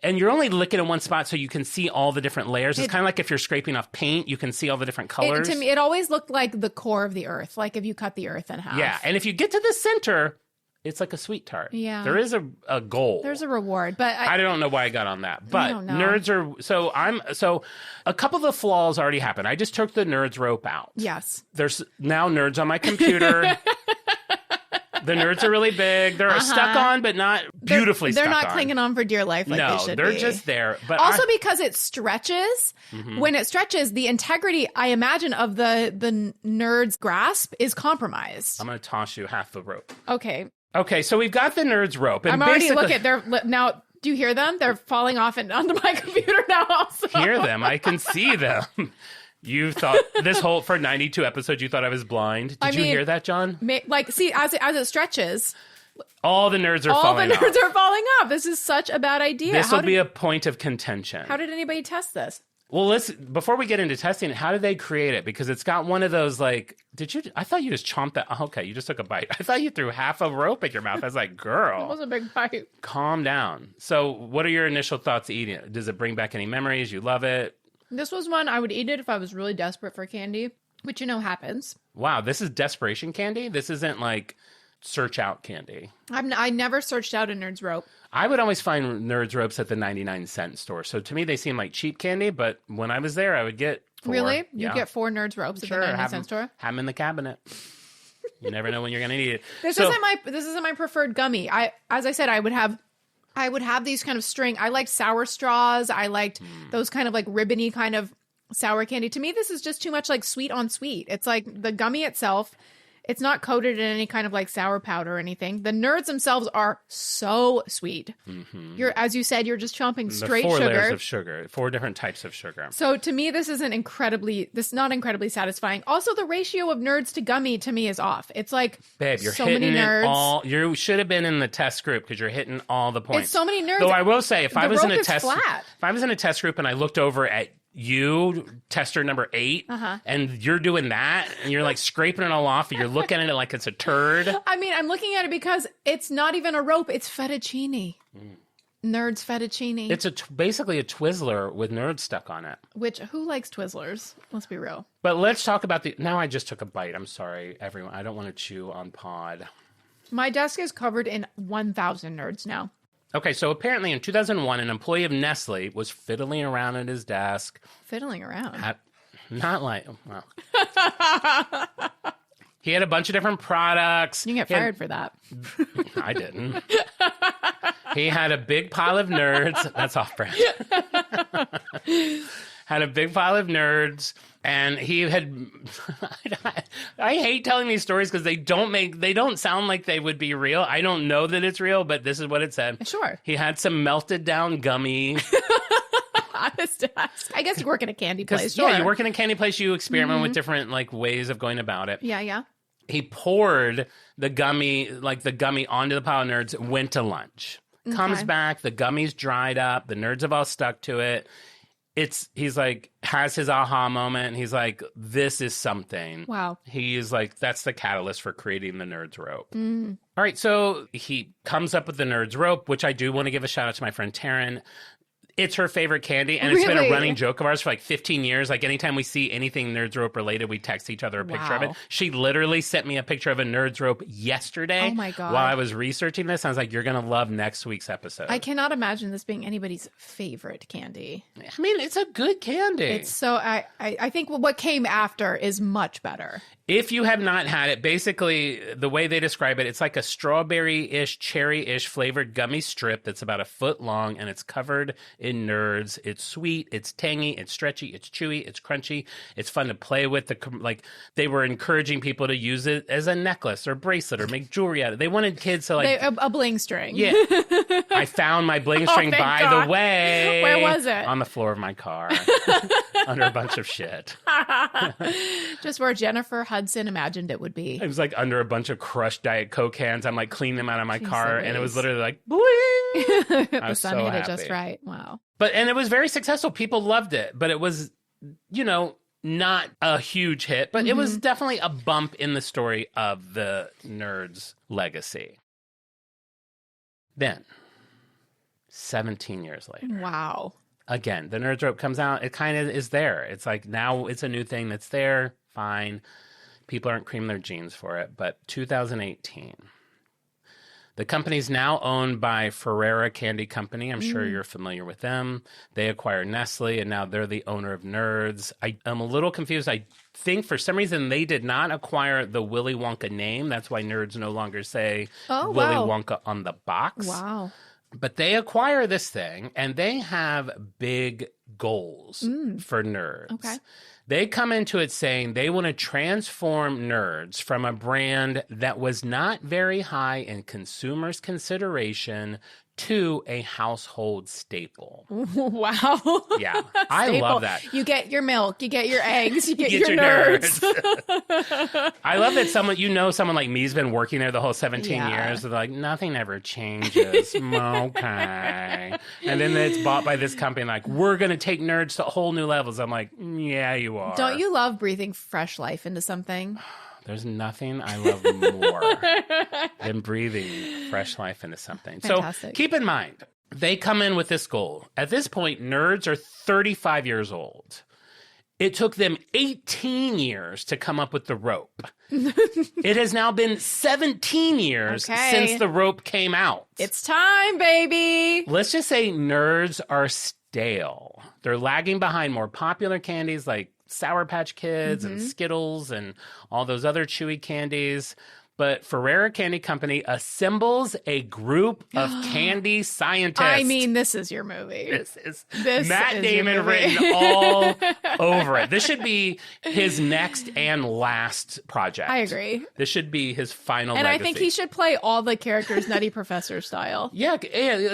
S2: And you're only licking in one spot, so you can see all the different layers. It's kind of like if you're scraping off paint, you can see all the different colors.
S4: To me, it always looked like the core of the earth, like if you cut the earth in half.
S2: Yeah, and if you get to the center, it's like a sweet tart.
S4: Yeah.
S2: There is a goal.
S4: There's a reward, but
S2: I don't know why I got on that, but
S4: don't know.
S2: nerds are so a couple of the flaws already happened. I just took the nerds rope out.
S4: yes.
S2: There's now nerds on my computer. The nerds are really big. They're stuck on, but not beautifully
S4: They're
S2: stuck on.
S4: not clinging on for dear life like
S2: no,
S4: they should
S2: they're
S4: be.
S2: just there. But
S4: Also because it stretches. When it stretches, the integrity, I imagine, of the nerd's grasp is compromised.
S2: I'm going to toss you half the rope.
S4: Okay.
S2: Okay, so we've got the nerds rope. And
S4: I'm already
S2: basically-
S4: they're now. Do you hear them? They're falling off onto my computer now. Also,
S2: hear them. I can see them. You thought for 92 episodes, you thought I was blind. Did you hear that, John?
S4: See, as it stretches,
S2: All the nerds are falling off.
S4: all the nerds are falling off. This is such a bad idea.
S2: This will be a point of contention.
S4: How did anybody test this?
S2: Well, before we get into testing, how did they create it? Because it's got one of those, like, I thought you just chomped that. Oh, okay, you just took a bite. I thought you threw half a rope at your mouth. I was like,
S4: It
S2: girl,
S4: was a big bite.
S2: calm down. So what are your initial thoughts eating it? Does it bring back any memories? You love it?
S4: This was one I would eat it if I was really desperate for candy, which happens.
S2: Wow, this is desperation candy? This isn't like search out candy.
S4: I never searched out a nerd's rope.
S2: I would always find nerds ropes at the 99-cent store. So to me, they seem like cheap candy, but when I was there, I would get 4.
S4: Really?
S2: Yeah.
S4: You get 4 nerds ropes
S2: Sure,
S4: at the
S2: have
S4: 99-cent store?
S2: Have them in the cabinet. You never know when you're going to need it.
S4: This isn't my preferred gummy. As I said, I would have these kind of string. I liked sour straws. I liked those kind of like ribbony kind of sour candy. To me, this is just too much like sweet on sweet. It's like the gummy itself. It's not coated in any kind of like sour powder or anything. The nerds themselves are so sweet. Mm-hmm. As you said, you're just chomping straight
S2: 4
S4: sugar.
S2: layers of sugar, 4 different types of sugar.
S4: So to me, this not incredibly satisfying. Also, the ratio of nerds to gummy to me is off. It's like,
S2: Babe, you're
S4: so
S2: hitting
S4: many nerds.
S2: it all. You should have been in the test group because you're hitting all the points.
S4: It's so many nerds.
S2: Though I will say, if I was in
S4: rope
S2: a
S4: is
S2: test,
S4: flat.
S2: if I was in a test group and I looked over at you, tester number 8, and you're doing that, and you're like scraping it all off, and you're looking at it like it's a turd.
S4: I mean, I'm looking at it because it's not even a rope. It's fettuccine. Nerds fettuccine.
S2: It's basically a Twizzler with nerds stuck on it.
S4: Which, who likes Twizzlers? Let's be real.
S2: But let's talk about now I just took a bite. I'm sorry, everyone. I don't want to chew on pod.
S4: My desk is covered in 1,000 nerds now.
S2: Okay, so apparently in 2001, an employee of Nestle was fiddling around at his desk.
S4: Fiddling around.
S2: Not like, well. He had a bunch of different products.
S4: You get fired for that.
S2: I didn't. He had a big pile of nerds. That's off-brand. Had a big pile of nerds, and he had. I hate telling these stories because they don't sound like they would be real. I don't know that it's real, but this is what it said.
S4: Sure.
S2: He had some melted down gummy.
S4: Honest. I guess you work in a candy place. Sure.
S2: Yeah, you work in a candy place. You experiment with different ways of going about it.
S4: Yeah.
S2: He poured the gummy onto the pile of nerds. Went to lunch. Comes back. The gummy's dried up. The nerds have all stuck to it. He's like, has his aha moment. He's like, this is something.
S4: Wow.
S2: He's like, that's the catalyst for creating the Nerds Rope. All right. So he comes up with the Nerds Rope, which I do want to give a shout out to my friend Taryn. It's her favorite candy, and it's been a running joke of ours for 15 years. Anytime we see anything Nerds Rope related, we text each other a picture of it. She literally sent me a picture of a Nerds Rope yesterday.
S4: Oh my God.
S2: While I was researching this. I was like, you're going to love next week's episode.
S4: I cannot imagine this being anybody's favorite candy.
S2: I mean, it's a good candy.
S4: It's so, I think what came after is much better.
S2: If you have not had it, basically the way they describe it, it's like a strawberry-ish, cherry-ish flavored gummy strip that's about a foot long, and it's covered in nerds. It's sweet, it's tangy, it's stretchy, it's chewy, it's crunchy. It's fun to play with. They were encouraging people to use it as a necklace or bracelet or make jewelry out of it. They wanted kids to
S4: a bling string.
S2: Yeah. I found my bling string, by
S4: God.
S2: the way.
S4: Where was it?
S2: On the floor of my car. Under a bunch of shit.
S4: Just where Jennifer Hudson imagined it would be.
S2: It was under a bunch of crushed Diet Coke cans. I'm cleaning them out of my car, and it was literally bling.
S4: The sun hit it just right. Wow.
S2: And it was very successful. People loved it, but it was, not a huge hit, but it was definitely a bump in the story of the Nerds legacy. Then, 17 years later.
S4: Wow.
S2: Again, the Nerds Rope comes out. It kind of is there. It's now it's a new thing that's there. Fine. People aren't creaming their jeans for it. But 2018. The company's now owned by Ferrera Candy Company. I'm sure you're familiar with them. They acquired Nestle, and now they're the owner of Nerds. I'm a little confused. I think for some reason they did not acquire the Willy Wonka name. That's why Nerds no longer say Willy Wonka on the box.
S4: Wow.
S2: But they acquire this thing, and they have big goals for Nerds.
S4: Okay.
S2: They come into it saying they want to transform Nerds from a brand that was not very high in consumers' consideration to a household staple.
S4: Wow.
S2: Yeah, I love that.
S4: You get your milk, you get your eggs, you get your nerds.
S2: I love that someone like me's been working there the whole 17 years. They're like, nothing ever changes. Okay. And then it's bought by this company, we're going to take Nerds to whole new levels. I'm like, yeah, you are.
S4: Don't you love breathing fresh life into something?
S2: There's nothing I love more than breathing fresh life into something.
S4: Fantastic.
S2: So keep in mind, they come in with this goal. At this point, Nerds are 35 years old. It took them 18 years to come up with the rope. It has now been 17 years since the rope came out.
S4: It's time, baby.
S2: Let's just say Nerds are stale. They're lagging behind more popular candies like Sour Patch Kids and Skittles and all those other chewy candies. But Ferrera Candy Company assembles a group of candy scientists.
S4: I mean, this is your movie.
S2: This is Matt Damon written all over it. This should be his next and last project.
S4: I agree.
S2: This should be his final
S4: and
S2: legacy.
S4: I think he should play all the characters Nutty Professor style.
S2: Yeah,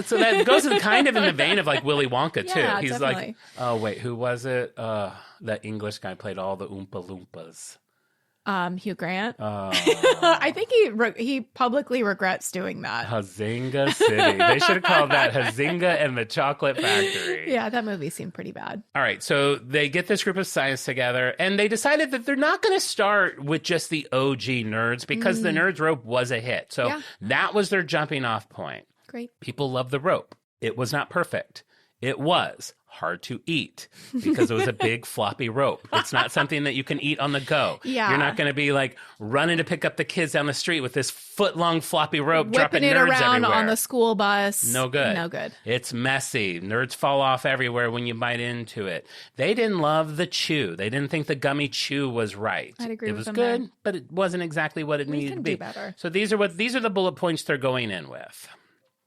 S2: so that goes kind of in the vein of Willy Wonka, too.
S4: Yeah,
S2: He's
S4: definitely.
S2: oh, wait, who was it? That English guy played all the Oompa Loompas.
S4: Hugh Grant. I think he publicly regrets doing that.
S2: Hazinga City. They should have called that Hazinga and the Chocolate Factory.
S4: Yeah, that movie seemed pretty bad.
S2: All right, so they get this group of scientists together, and they decided that they're not going to start with just the OG Nerds because the Nerds rope was a hit. So that was their jumping off point.
S4: Great.
S2: People love the rope. It was not perfect. It was hard to eat because it was a big floppy rope. It's not something that you can eat on the go.
S4: Yeah.
S2: You're not going to be like running to pick up the kids down the street with this foot-long floppy rope,
S4: Whipping
S2: dropping
S4: it
S2: nerds
S4: around
S2: everywhere.
S4: on the school bus.
S2: No good.
S4: No good.
S2: It's messy. Nerds fall off everywhere when you bite into it. They didn't love the chew. They didn't think the gummy chew was right.
S4: I'd agree
S2: it
S4: with
S2: was
S4: them
S2: good,
S4: there.
S2: but it wasn't exactly what it
S4: We
S2: needed
S4: can
S2: to be.
S4: do better.
S2: So these are the bullet points they're going in with.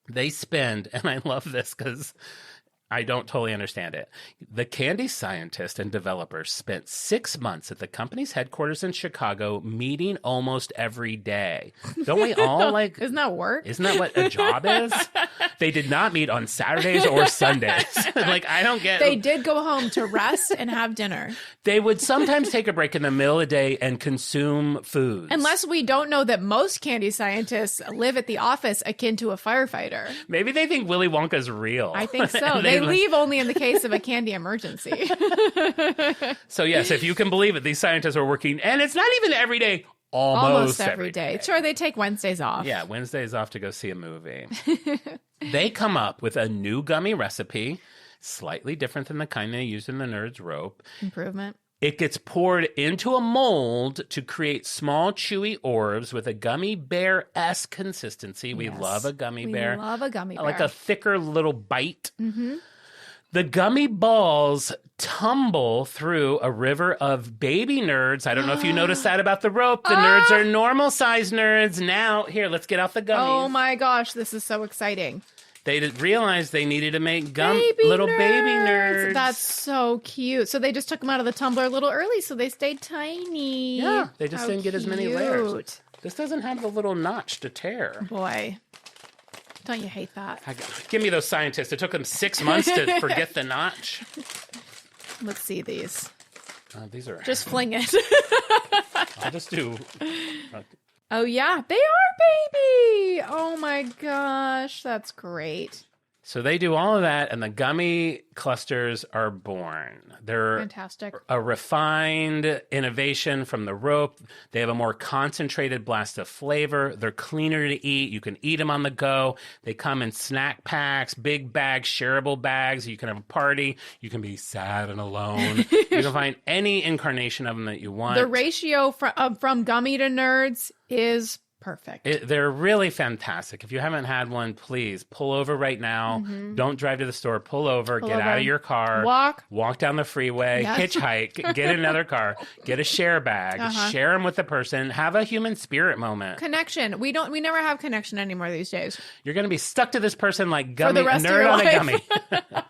S2: They spend, and I love this because I don't totally understand it. The candy scientists and developers spent 6 months at the company's headquarters in Chicago meeting almost every day. Don't we all like...
S4: Isn't that work?
S2: Isn't that what a job is? They did not meet on Saturdays or Sundays. Like, I don't get...
S4: They did go home to rest and have dinner.
S2: They would sometimes take a break in the middle of the day and consume foods.
S4: Unless we don't know that most candy scientists live at the office akin to a firefighter.
S2: Maybe they think Willy Wonka's real.
S4: I think so.
S2: And
S4: They leave only in the case of a candy emergency.
S2: So, yes, if you can believe it, these scientists are working, and it's not even every day, almost
S4: every day. Sure, they take Wednesdays off.
S2: Yeah, Wednesday's off to go see a movie. They come up with a new gummy recipe, slightly different than the kind they used in the Nerds rope.
S4: Improvement.
S2: It gets poured into a mold to create small, chewy orbs with a gummy bear-esque consistency. We
S4: Yes.
S2: love a gummy bear.
S4: We love a gummy bear.
S2: Like a thicker little bite.
S4: Mm-hmm.
S2: The gummy balls tumble through a river of baby nerds. I don't know if you noticed that about the rope. The nerds are normal-sized nerds. Now, here, let's get out the gummies.
S4: Oh my gosh, this is so exciting.
S2: They realized they needed to make
S4: Baby
S2: little
S4: nerds.
S2: baby nerds.
S4: That's so cute. So they just took them out of the tumbler a little early, so they stayed tiny.
S2: Yeah, they just
S4: How
S2: didn't get as many layers.
S4: cute.
S2: This doesn't have the little notch to tear.
S4: Boy, don't you hate that?
S2: Give me those scientists. It took them 6 months to forget the notch.
S4: Let's see these.
S2: These are...
S4: Just fling it.
S2: I'll just do...
S4: Oh, yeah, they are baby. Oh, my gosh. That's great.
S2: So they do all of that, and the gummy clusters are born. They're
S4: Fantastic.
S2: a refined innovation from the rope. They have a more concentrated blast of flavor. They're cleaner to eat. You can eat them on the go. They come in snack packs, big bags, shareable bags. You can have a party. You can be sad and alone. You can find any incarnation of them that you want.
S4: The ratio from gummy to nerds is perfect.
S2: They're really fantastic. If you haven't had one, please pull over right now.
S4: Mm-hmm.
S2: Don't drive to the store. Pull over. Get
S4: over.
S2: out of your car. Walk down the freeway.
S4: Yeah.
S2: Hitchhike. Get another car. Get a share bag. Share them with the person. Have a human spirit moment.
S4: Connection. We never have connection anymore these days.
S2: You're going to be stuck to this person like gummy,
S4: the rest of
S2: nerd
S4: your
S2: on a
S4: life.
S2: gummy.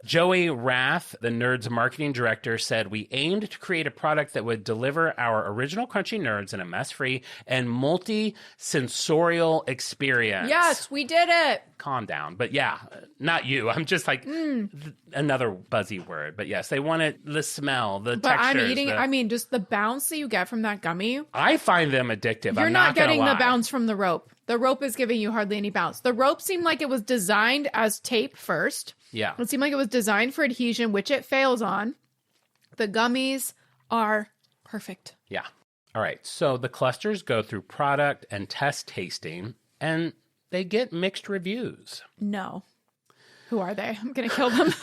S2: Joey Rath, the Nerds marketing director, said, "We aimed to create a product that would deliver our original crunchy nerds in a mess-free and multi-sensorial experience."
S4: Yes, we did it.
S2: Calm down. But yeah, not you. I'm just like another buzzy word. But yes, they wanted the smell, the
S4: But I'm
S2: textures.
S4: eating, just the bounce that you get from that gummy.
S2: I find them addictive.
S4: You're
S2: I'm
S4: not
S2: gonna
S4: getting the
S2: lie.
S4: bounce from the rope. The rope is giving you hardly any bounce. The rope seemed like it was designed as tape first.
S2: Yeah.
S4: It seemed like it was designed for adhesion, which it fails on. The gummies are perfect.
S2: Yeah. All right. So the clusters go through product and test tasting, and they get mixed reviews.
S4: No. Who are they? I'm going to kill them.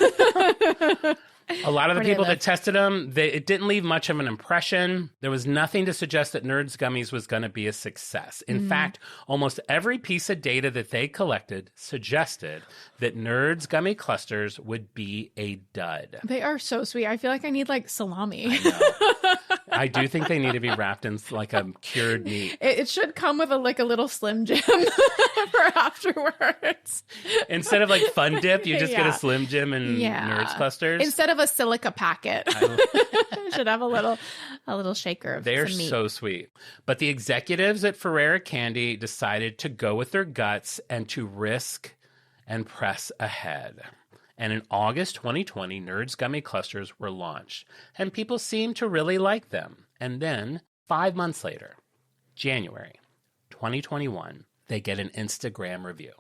S2: A lot of the
S4: Where do they
S2: people that
S4: live?
S2: tested them, it didn't leave much of an impression. There was nothing to suggest that Nerds Gummies was going to be a success. In fact, almost every piece of data that they collected suggested that Nerds Gummy clusters would be a dud.
S4: They are so sweet. I feel like I need like salami.
S2: I do think they need to be wrapped in like a cured meat.
S4: It should come with a little Slim Jim for afterwards.
S2: Instead of like Fun Dip, you just get a
S4: Yeah.
S2: Slim Jim and Nerds clusters.
S4: Instead of a silica packet. It should have a little shaker of
S2: They're
S4: some meat.
S2: so sweet. But the executives at Ferrera Candy decided to go with their guts and to risk and press ahead. And in August 2020, Nerds Gummy Clusters were launched, and people seemed to really like them. And then, 5 months later, January 2021, they get an Instagram review.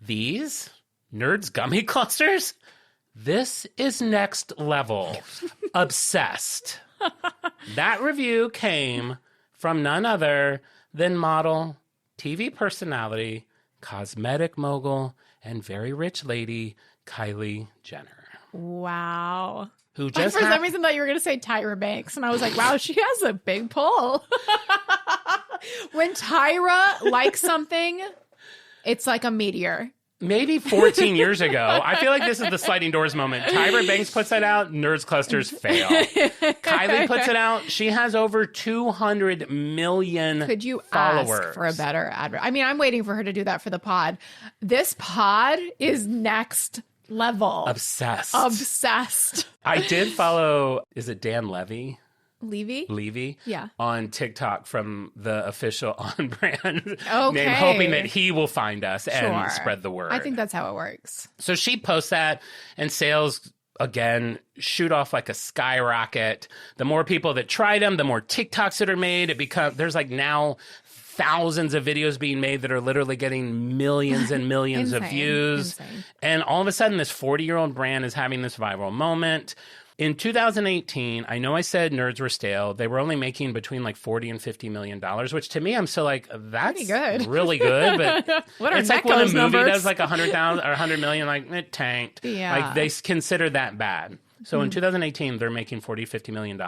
S2: These Nerds Gummy Clusters? This is next level. Obsessed. That review came from none other than model, TV personality, cosmetic mogul, and very rich lady, Kylie Jenner.
S4: Wow.
S2: Who
S4: I,
S2: just
S4: for some reason, thought you were going to say Tyra Banks. And I was like, wow, she has a big pull. When Tyra likes something, it's like a meteor.
S2: Maybe 14 years ago. I feel like this is the sliding doors moment. Tyra Banks puts it out, Nerds Clusters fail. Kylie puts it out. She has over 200 million
S4: Could you
S2: followers.
S4: ask for a better advert? I mean, I'm waiting for her to do that for the pod. This pod is next level. Obsessed.
S2: I did follow, is it Dan Levy?
S4: Levy? Yeah.
S2: On TikTok from the official On Brand
S4: Okay.
S2: name, hoping that he will find us and
S4: Sure.
S2: spread the word.
S4: I think that's how it works.
S2: So she posts that, and sales, again, shoot off like a skyrocket. The more people that try them, the more TikToks that are made. There's like now thousands of videos being made that are literally getting millions and millions of views.
S4: Insane.
S2: And all of a sudden, this 40-year-old brand is having this viral moment. In 2018, I know I said nerds were stale. They were only making between like $40 and $50 million, which to me, I'm still like, that's
S4: pretty good.
S2: really good. But
S4: What are
S2: it's like when a movie
S4: numbers?
S2: does like 100,000 or 100 million, like it tanked.
S4: Yeah.
S2: Like they consider that bad. So in 2018, they're making $40-50 million.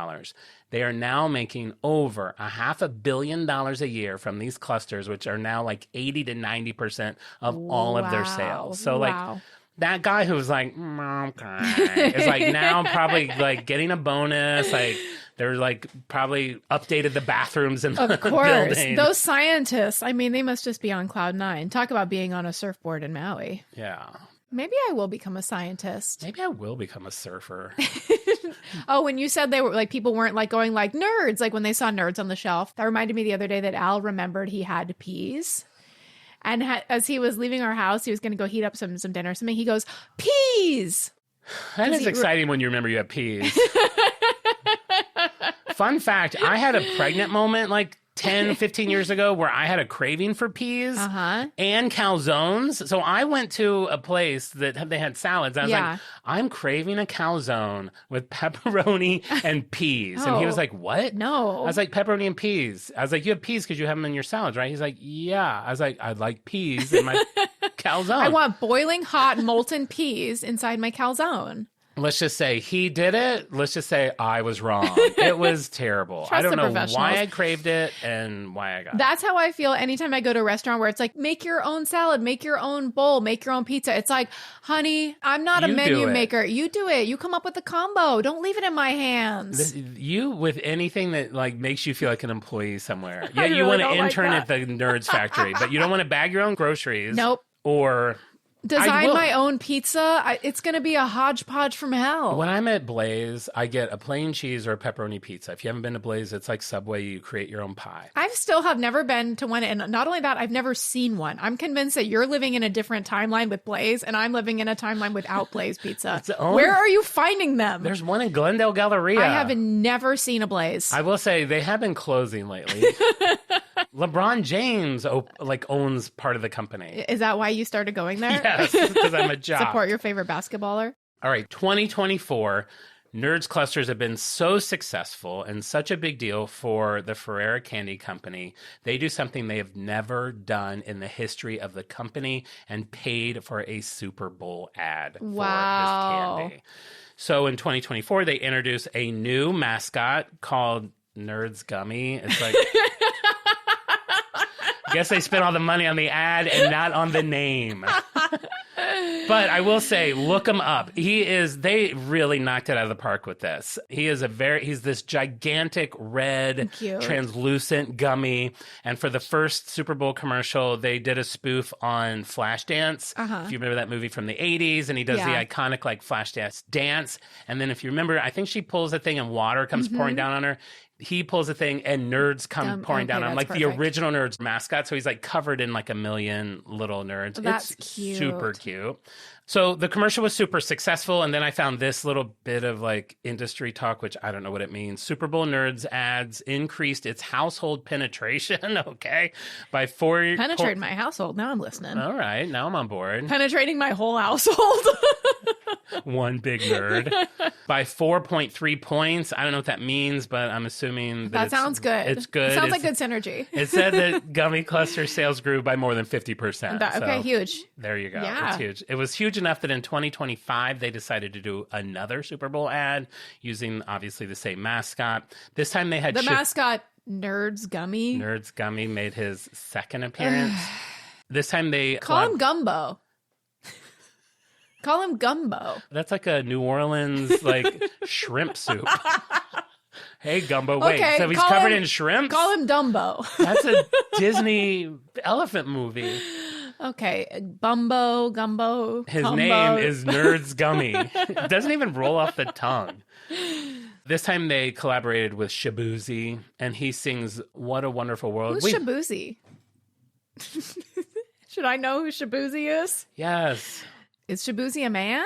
S2: They are now making over $500 million a year from these clusters, which are now like 80 to 90% of all of their sales. So like that guy who was like, okay, is like now probably like getting a bonus. Like they're like probably updated the bathrooms in the building.
S4: Those scientists, I mean, they must just be on cloud nine. Talk about being on a surfboard in Maui.
S2: Yeah.
S4: Maybe I will become a scientist.
S2: Maybe I will become a surfer.
S4: Oh, when you said they were like, people weren't like going like nerds, like when they saw nerds on the shelf, that reminded me the other day that Al remembered he had peas. And as he was leaving our house, he was going to go heat up some dinner or something. He goes, peas.
S2: That is exciting when you remember you have peas. Fun fact, I had a pregnant moment like 10, 15 years ago where I had a craving for peas and calzones. So I went to a place that they had salads. I was like, I'm craving a calzone with pepperoni and peas. And he was like, what?
S4: No.
S2: I was like, pepperoni and peas. I was like, you have peas because you have them in your salads, right? He's like, yeah. I was like, I'd like peas in my calzone.
S4: I want boiling hot molten peas inside my calzone.
S2: Let's just say he did it. Let's just say I was wrong. It was terrible. I don't know why I craved it and why I got it.
S4: That's how I feel anytime I go to a restaurant where it's like, make your own salad, make your own bowl, make your own pizza. It's like, honey, I'm not a menu maker. You do it. You come up with the combo. Don't leave it in my hands.
S2: You with anything that like makes you feel like an employee somewhere. Yeah, you want to intern at the Nerds Factory, but you don't want to bag your own groceries.
S4: Nope.
S2: Or
S4: design my own pizza. It's going to be a hodgepodge from hell.
S2: When I'm at Blaze, I get a plain cheese or a pepperoni pizza. If you haven't been to Blaze, it's like Subway. You create your own pie.
S4: I still have never been to one. And not only that, I've never seen one. I'm convinced that you're living in a different timeline with Blaze and I'm living in a timeline without Blaze pizza. Where are you finding them?
S2: There's one in Glendale Galleria.
S4: I have never seen a Blaze.
S2: I will say they have been closing lately. LeBron James owns part of the company.
S4: Is that why you started going there?
S2: Yes, because I'm a jock.
S4: Support your favorite basketballer.
S2: All right, 2024, Nerds Clusters have been so successful and such a big deal for the Ferrera Candy Company. They do something they have never done in the history of the company and paid for a Super Bowl ad for this candy. So in 2024, they introduced a new mascot called Nerds Gummy. It's like... I guess they spent all the money on the ad and not on the name. But I will say, look him up. They really knocked it out of the park with this. He's this gigantic red, translucent gummy. And for the first Super Bowl commercial, they did a spoof on Flashdance. If you remember that movie from the 80s, and he does the iconic like Flashdance dance. And then if you remember, I think she pulls a thing and water comes pouring down on her. He pulls a thing and nerds come pouring down on him, like the original Nerds mascot. So he's like covered in like a million little nerds.
S4: That's
S2: it's
S4: cute.
S2: Super cute. So the commercial was super successful. And then I found this little bit of like industry talk, which I don't know what it means. Super Bowl Nerds ads increased its household penetration, by 4...
S4: Penetrated my household. Now I'm listening.
S2: All right. Now I'm on board.
S4: Penetrating my whole household.
S2: One big nerd. By 4.3 points. I don't know what that means, but I'm assuming
S4: That sounds good.
S2: It's good.
S4: It sounds like good synergy.
S2: It said that gummy cluster sales grew by more than 50%.
S4: Okay, huge.
S2: There you go.
S4: Yeah.
S2: It's huge. It was huge enough that in 2025, they decided to do another Super Bowl ad using obviously the same mascot. This time they had
S4: The mascot, Nerds Gummy.
S2: Nerds Gummy made his second appearance. This time they
S4: Call him Gumbo. Call him Gumbo.
S2: That's like a New Orleans like shrimp soup. Hey, Gumbo, wait.
S4: Okay,
S2: So he's covered in shrimp?
S4: Call him Dumbo.
S2: That's a Disney elephant movie.
S4: Okay, Bumbo, Gumbo.
S2: His
S4: Humbo.
S2: name is Nerds Gummy. It doesn't even roll off the tongue. This time they collaborated with Shabuzi, and he sings What a Wonderful World.
S4: Who's Shabuzi? Should I know who Shabuzi is?
S2: Yes.
S4: Is Shabuzi a man?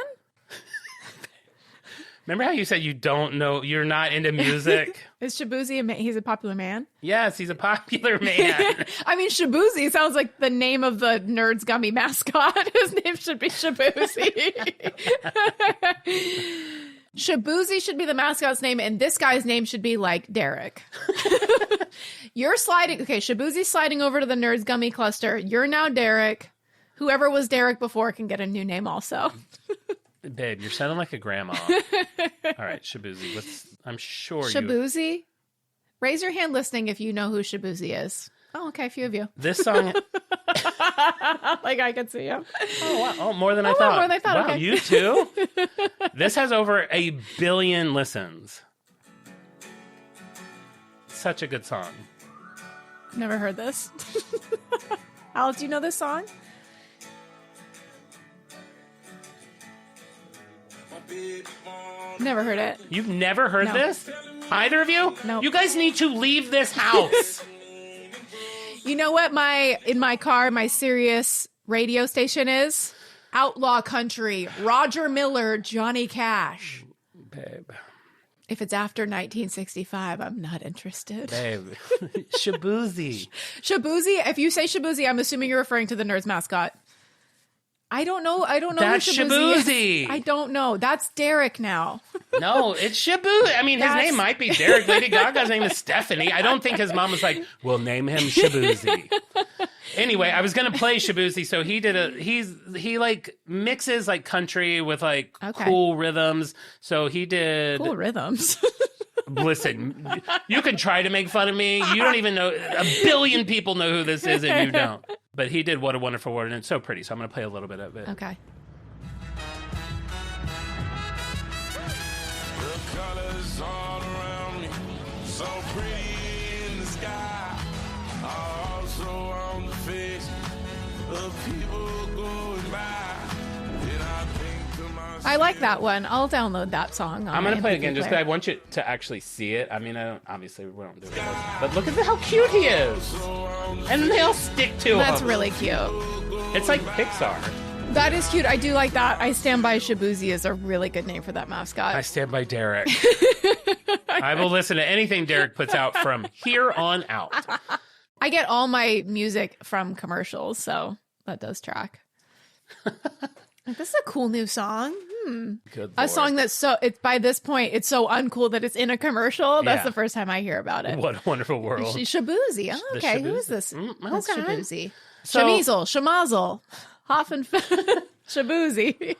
S2: Remember how you said you don't know, you're not into music?
S4: Is Shabuzi a man? He's a popular man?
S2: Yes, he's a popular man.
S4: I mean, Shabuzi sounds like the name of the Nerds Gummy mascot. His name should be Shabuzi. Shabuzi should be the mascot's name, and this guy's name should be like Derek. You're sliding. Okay, Shabuzi's sliding over to the Nerds Gummy cluster. You're now Derek. Whoever was Derek before can get a new name also.
S2: Babe, you're sounding like a grandma. All right, Shabuzi. I'm sure
S4: Shabuzi? Raise your hand listening if you know who Shabuzi is. Oh, okay, a few of you.
S2: This song...
S4: Like I could see him.
S2: Oh, wow. Oh, more than I thought.
S4: More than I thought.
S2: Wow,
S4: Okay.
S2: you too? This has over 1 billion listens. Such a good song.
S4: Never heard this. Alex, do you know this song? Never heard it.
S2: You've never heard
S4: No.
S2: this? Either of you?
S4: No.
S2: You guys need to leave this house.
S4: You know what in my car, my Sirius radio station is? Outlaw Country, Roger Miller, Johnny Cash.
S2: Babe.
S4: If it's after 1965, I'm not interested.
S2: Babe. Shabuzi.
S4: Shabuzi, if you say Shabuzi, I'm assuming you're referring to the Nerds mascot. I don't know.
S2: That's
S4: who Shabuzi
S2: Shabuzi.
S4: is. I don't know. That's Derek now.
S2: No, it's Shabuzi. I mean, his name might be Derek. Lady Gaga's name is Stephanie. I don't think his mom was like, we'll name him Shabuzi. Anyway, I was going to play Shabuzi. So he like mixes like country with like cool rhythms. So he did.
S4: Cool rhythms.
S2: Listen, you can try to make fun of me. You don't even know. 1 billion people know who this is and you don't. But he did What a Wonderful World, and it's so pretty. So I'm going to play a little bit of it.
S4: Okay.
S6: The colors all around me, so pretty in the sky, are also on the face of people going by. And I think to myself,
S4: I like that one. I'll download that song.
S2: I'm going to play it again just because I want you to actually see it. I mean, obviously, we don't do it. But look at how cute he is. And they all stick to him.
S4: That's really cute.
S2: It's like Pixar.
S4: That is cute. I do like that. I Stand By Shabuzi is a really good name for that mascot.
S2: I stand by Derek. I will listen to anything Derek puts out from here on out.
S4: I get all my music from commercials, so that does track. Like, this is a cool new song.
S2: Good
S4: A
S2: Lord.
S4: song that's it's by this point, it's so uncool that it's in a commercial. That's
S2: Yeah.
S4: the first time I hear about it.
S2: What a wonderful world.
S4: Shabuzi. Oh,
S2: The
S4: okay. Who
S2: Shabuzi.
S4: is this? That's
S2: okay.
S4: Shabuzi.
S2: So-
S4: Shamizel. Shamazel. Hoffen. Shabuzi.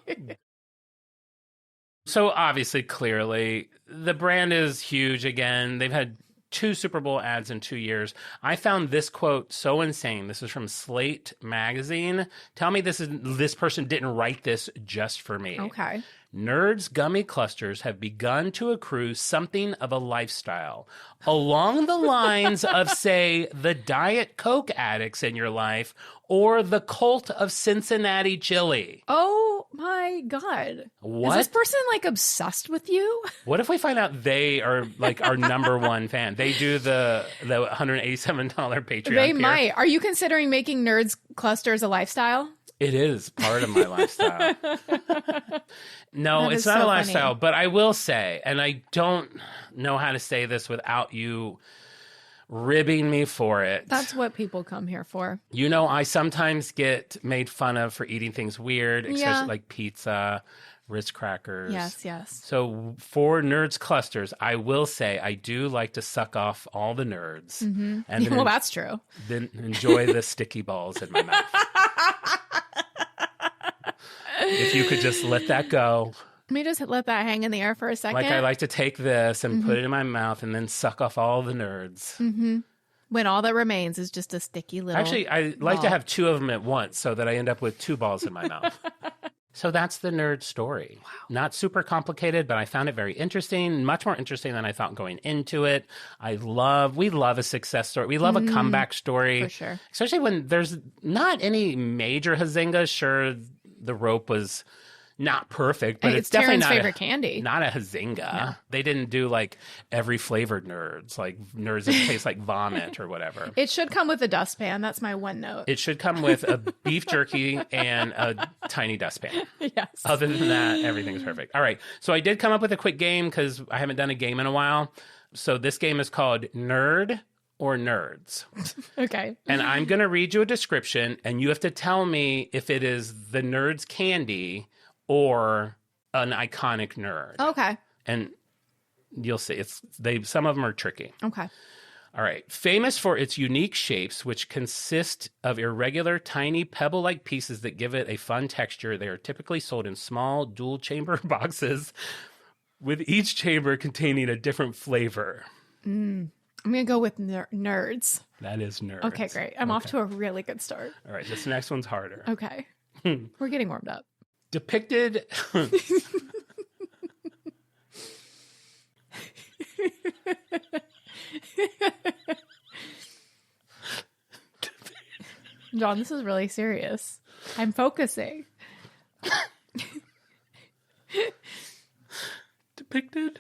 S2: So obviously, clearly, the brand is huge again. They've had 2 Super Bowl ads in 2 years. I found this quote so insane. This is from Slate magazine. Tell me this person didn't write this just for me.
S4: Okay.
S2: Nerds gummy clusters have begun to accrue something of a lifestyle along the lines of, say, the Diet Coke addicts in your life or the cult of Cincinnati chili.
S4: Oh my God.
S2: What?
S4: Is this person like obsessed with you?
S2: What if we find out they are like our number one fan? They do the $187 Patreon
S4: They
S2: tier.
S4: might. Are you considering making Nerds clusters a lifestyle?
S2: It is part of my lifestyle. No,
S4: That
S2: it's
S4: is
S2: not
S4: so
S2: a lifestyle,
S4: funny.
S2: but I will say, and I don't know how to say this without you ribbing me for it.
S4: That's what people come here for.
S2: You know, I sometimes get made fun of for eating things weird, especially
S4: Yeah.
S2: like pizza, Ritz crackers.
S4: Yes.
S2: So for Nerds clusters, I will say I do like to suck off all the nerds.
S4: Mm-hmm.
S2: And then
S4: Well, that's true.
S2: Then enjoy the sticky balls in my mouth. If you could just let that go.
S4: Let me just let that hang in the air for a second.
S2: Like I like to take this and put it in my mouth and then suck off all the nerds.
S4: Mm-hmm. When all that remains is just a sticky little
S2: Actually, I like to have two of them at once so that I end up with two balls in my mouth. So that's the nerd story. Wow. Not super complicated, but I found it very interesting, much more interesting than I thought going into it. We love a success story. We love a comeback story.
S4: For sure.
S2: Especially when there's not any major hazingas. Sure, the rope was not perfect, but it's definitely
S4: Taryn's
S2: not
S4: favorite candy.
S2: Not a hazinga.
S4: No.
S2: They didn't do like every flavored nerds, like nerds that taste like vomit or whatever.
S4: It should come with a dustpan. That's my one note.
S2: It should come with a beef jerky and a tiny dustpan.
S4: Yes.
S2: Other than that, everything's perfect. All right. So I did come up with a quick game because I haven't done a game in a while. So this game is called Nerd or Nerds.
S4: Okay.
S2: And I'm going to read you a description, and you have to tell me if it is the nerd's candy or an iconic nerd.
S4: Okay.
S2: And you'll see. Some of them are tricky.
S4: Okay.
S2: All right. Famous for its unique shapes, which consist of irregular, tiny, pebble-like pieces that give it a fun texture, they are typically sold in small, dual-chamber boxes, with each chamber containing a different flavor.
S4: I'm going to go with nerds.
S2: That is nerds.
S4: Okay, great. I'm off to a really good start.
S2: All right. This next one's harder.
S4: Okay. We're getting warmed up.
S2: Depicted...
S4: Jon, this is really serious. I'm focusing.
S2: Depicted?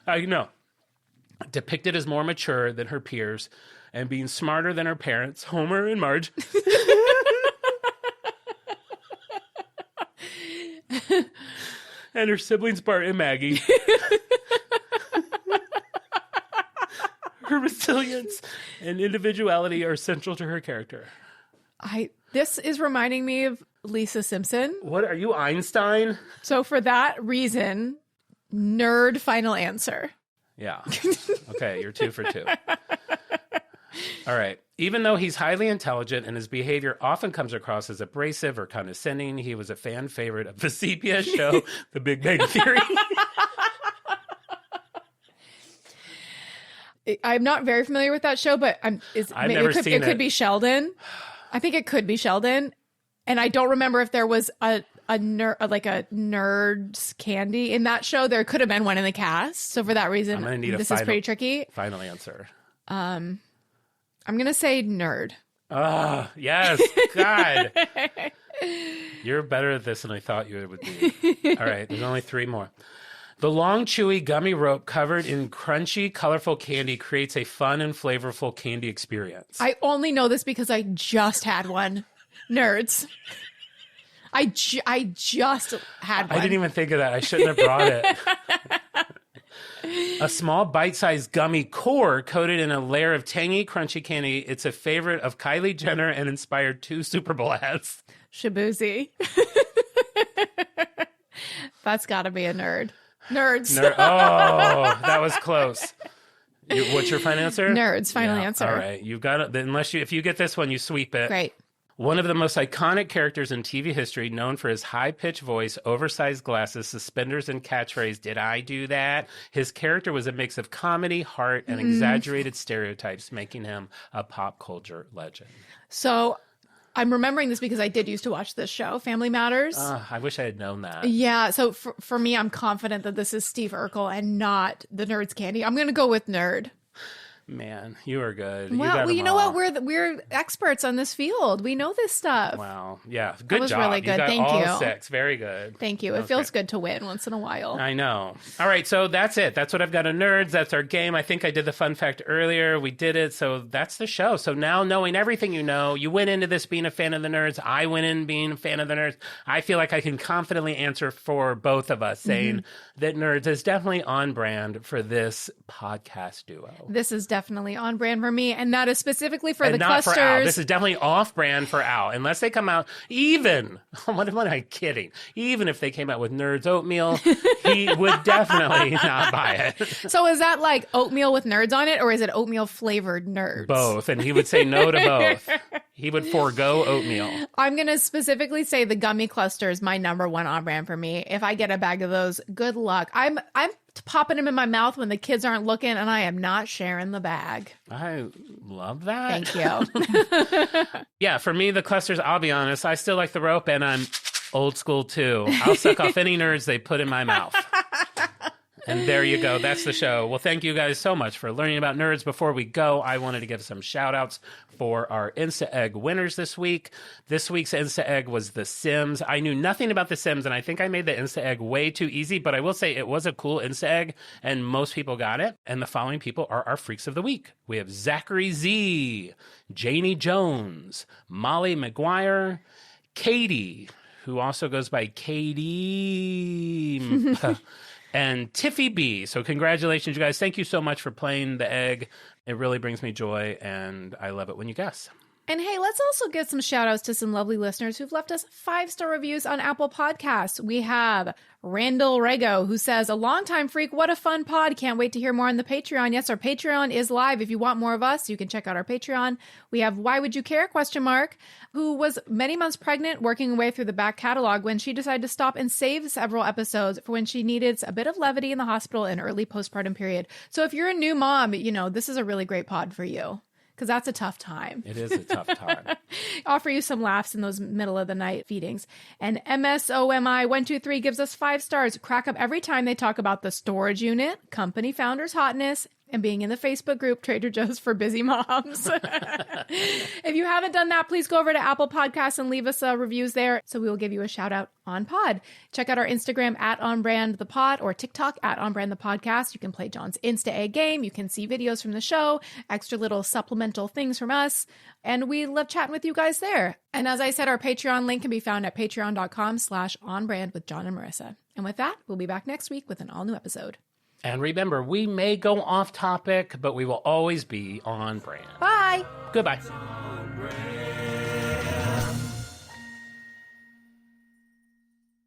S2: No. Depicted as more mature than her peers and being smarter than her parents, Homer and Marge. And her siblings, Bart and Maggie. Her resilience and individuality are central to her character.
S4: This is reminding me of Lisa Simpson.
S2: What, are you Einstein?
S4: So for that reason, nerd final answer.
S2: Yeah. Okay, you're 2 for 2. All right. Even though he's highly intelligent and his behavior often comes across as abrasive or condescending, he was a fan favorite of the CBS show, The Big Bang Theory.
S4: I'm not very familiar with that show, but it could be Sheldon. I think it could be Sheldon. And I don't remember if there was a nerd's candy in that show. There could have been one in the cast. So for that reason, this is pretty tricky.
S2: Final answer.
S4: I'm going to say nerd.
S2: Oh, yes. God. You're better at this than I thought you would be. All right. There's only 3 more. The long, chewy, gummy rope covered in crunchy, colorful candy creates a fun and flavorful candy experience.
S4: I only know this because I just had one. Nerds. I just had one.
S2: I didn't even think of that. I shouldn't have brought it. A small bite-sized gummy core coated in a layer of tangy, crunchy candy. It's a favorite of Kylie Jenner and inspired 2 Super Bowl ads.
S4: Shabuzi. That's got to be a nerd. Nerds.
S2: Oh, that was close. What's your final answer?
S4: Nerds. Final answer.
S2: All right, you've got it. If you get this one, you sweep it.
S4: Great.
S2: One of the most iconic characters in TV history, known for his high-pitched voice, oversized glasses, suspenders, and catchphrase, "Did I do that?" His character was a mix of comedy, heart, and exaggerated stereotypes, making him a pop culture legend.
S4: So I'm remembering this because I did used to watch this show, Family Matters.
S2: I wish I had known that.
S4: Yeah, so for me, I'm confident that this is Steve Urkel and not the Nerd's Candy. I'm going to go with nerd.
S2: Man, you are good.
S4: Well, you know what? We're experts on this field. We know this stuff.
S2: Wow. Yeah. Good
S4: That was
S2: job.
S4: really good.
S2: You got
S4: Thank
S2: all
S4: you.
S2: 6. Very good.
S4: Thank you. It feels good to win once in a while.
S2: I know. All right. So that's it. That's what I've got on Nerds. That's our game. I think I did the fun fact earlier. We did it. So that's the show. So now knowing everything you know, you went into this being a fan of the Nerds. I went in being a fan of the Nerds. I feel like I can confidently answer for both of us saying that Nerds is definitely on brand for this podcast duo.
S4: This is definitely on brand for me. And that is specifically for
S2: And
S4: the
S2: not
S4: clusters.
S2: for Al. This is definitely off brand for Al. Unless they come out, even, what am I kidding? Even if they came out with Nerds Oatmeal, he would definitely not buy it.
S4: So is that like oatmeal with nerds on it, or is it oatmeal flavored nerds?
S2: Both. And he would say no to both. He would forego oatmeal.
S4: I'm going to specifically say the gummy cluster is my number one on brand for me. If I get a bag of those, good luck. I'm popping them in my mouth when the kids aren't looking, and I am not sharing the bag.
S2: I love that.
S4: Thank you.
S2: Yeah, for me, the clusters, I'll be honest, I still like the rope, and I'm old school too. I'll suck off any nerds they put in my mouth. And there you go. That's the show. Well, thank you guys so much for learning about nerds. Before we go, I wanted to give some shout outs for our Insta Egg winners this week. This week's Insta Egg was The Sims. I knew nothing about The Sims, and I think I made the Insta Egg way too easy, but I will say it was a cool Insta Egg, and most people got it. And the following people are our Freaks of the Week. We have Zachary Z, Janie Jones, Molly McGuire, Katie, who also goes by Katie... and Tiffy B. So congratulations, you guys. Thank you so much for playing the egg. It really brings me joy, and I love it when you guess.
S4: And hey, let's also give some shout outs to some lovely listeners who've left us 5-star reviews on Apple Podcasts. We have Randall Rego, who says, a longtime freak, what a fun pod. Can't wait to hear more on the Patreon. Yes, our Patreon is live. If you want more of us, you can check out our Patreon. We have Why Would You Care? Who was many months pregnant, working her way through the back catalog when she decided to stop and save several episodes for when she needed a bit of levity in the hospital and early postpartum period. So if you're a new mom, this is a really great pod for you. Because that's a tough time.
S2: It is a tough time.
S4: Offer you some laughs in those middle of the night feedings. And MSOMI123 gives us 5 stars. Crack up every time they talk about the storage unit, company founder's hotness, and being in the Facebook group Trader Joe's for busy moms. If you haven't done that, please go over to Apple Podcasts and leave us reviews there, so we will give you a shout out on pod. Check out our Instagram at OnBrandThePod or TikTok at OnBrandThePodcast. You can play John's Insta Egg game. You can see videos from the show, extra little supplemental things from us, and we love chatting with you guys there. And as I said, our Patreon link can be found at patreon.com/onbrand with Jon and Marisa. And with that, we'll be back next week with an all-new episode.
S2: And remember, we may go off topic, but we will always be on brand.
S4: Bye.
S2: Goodbye.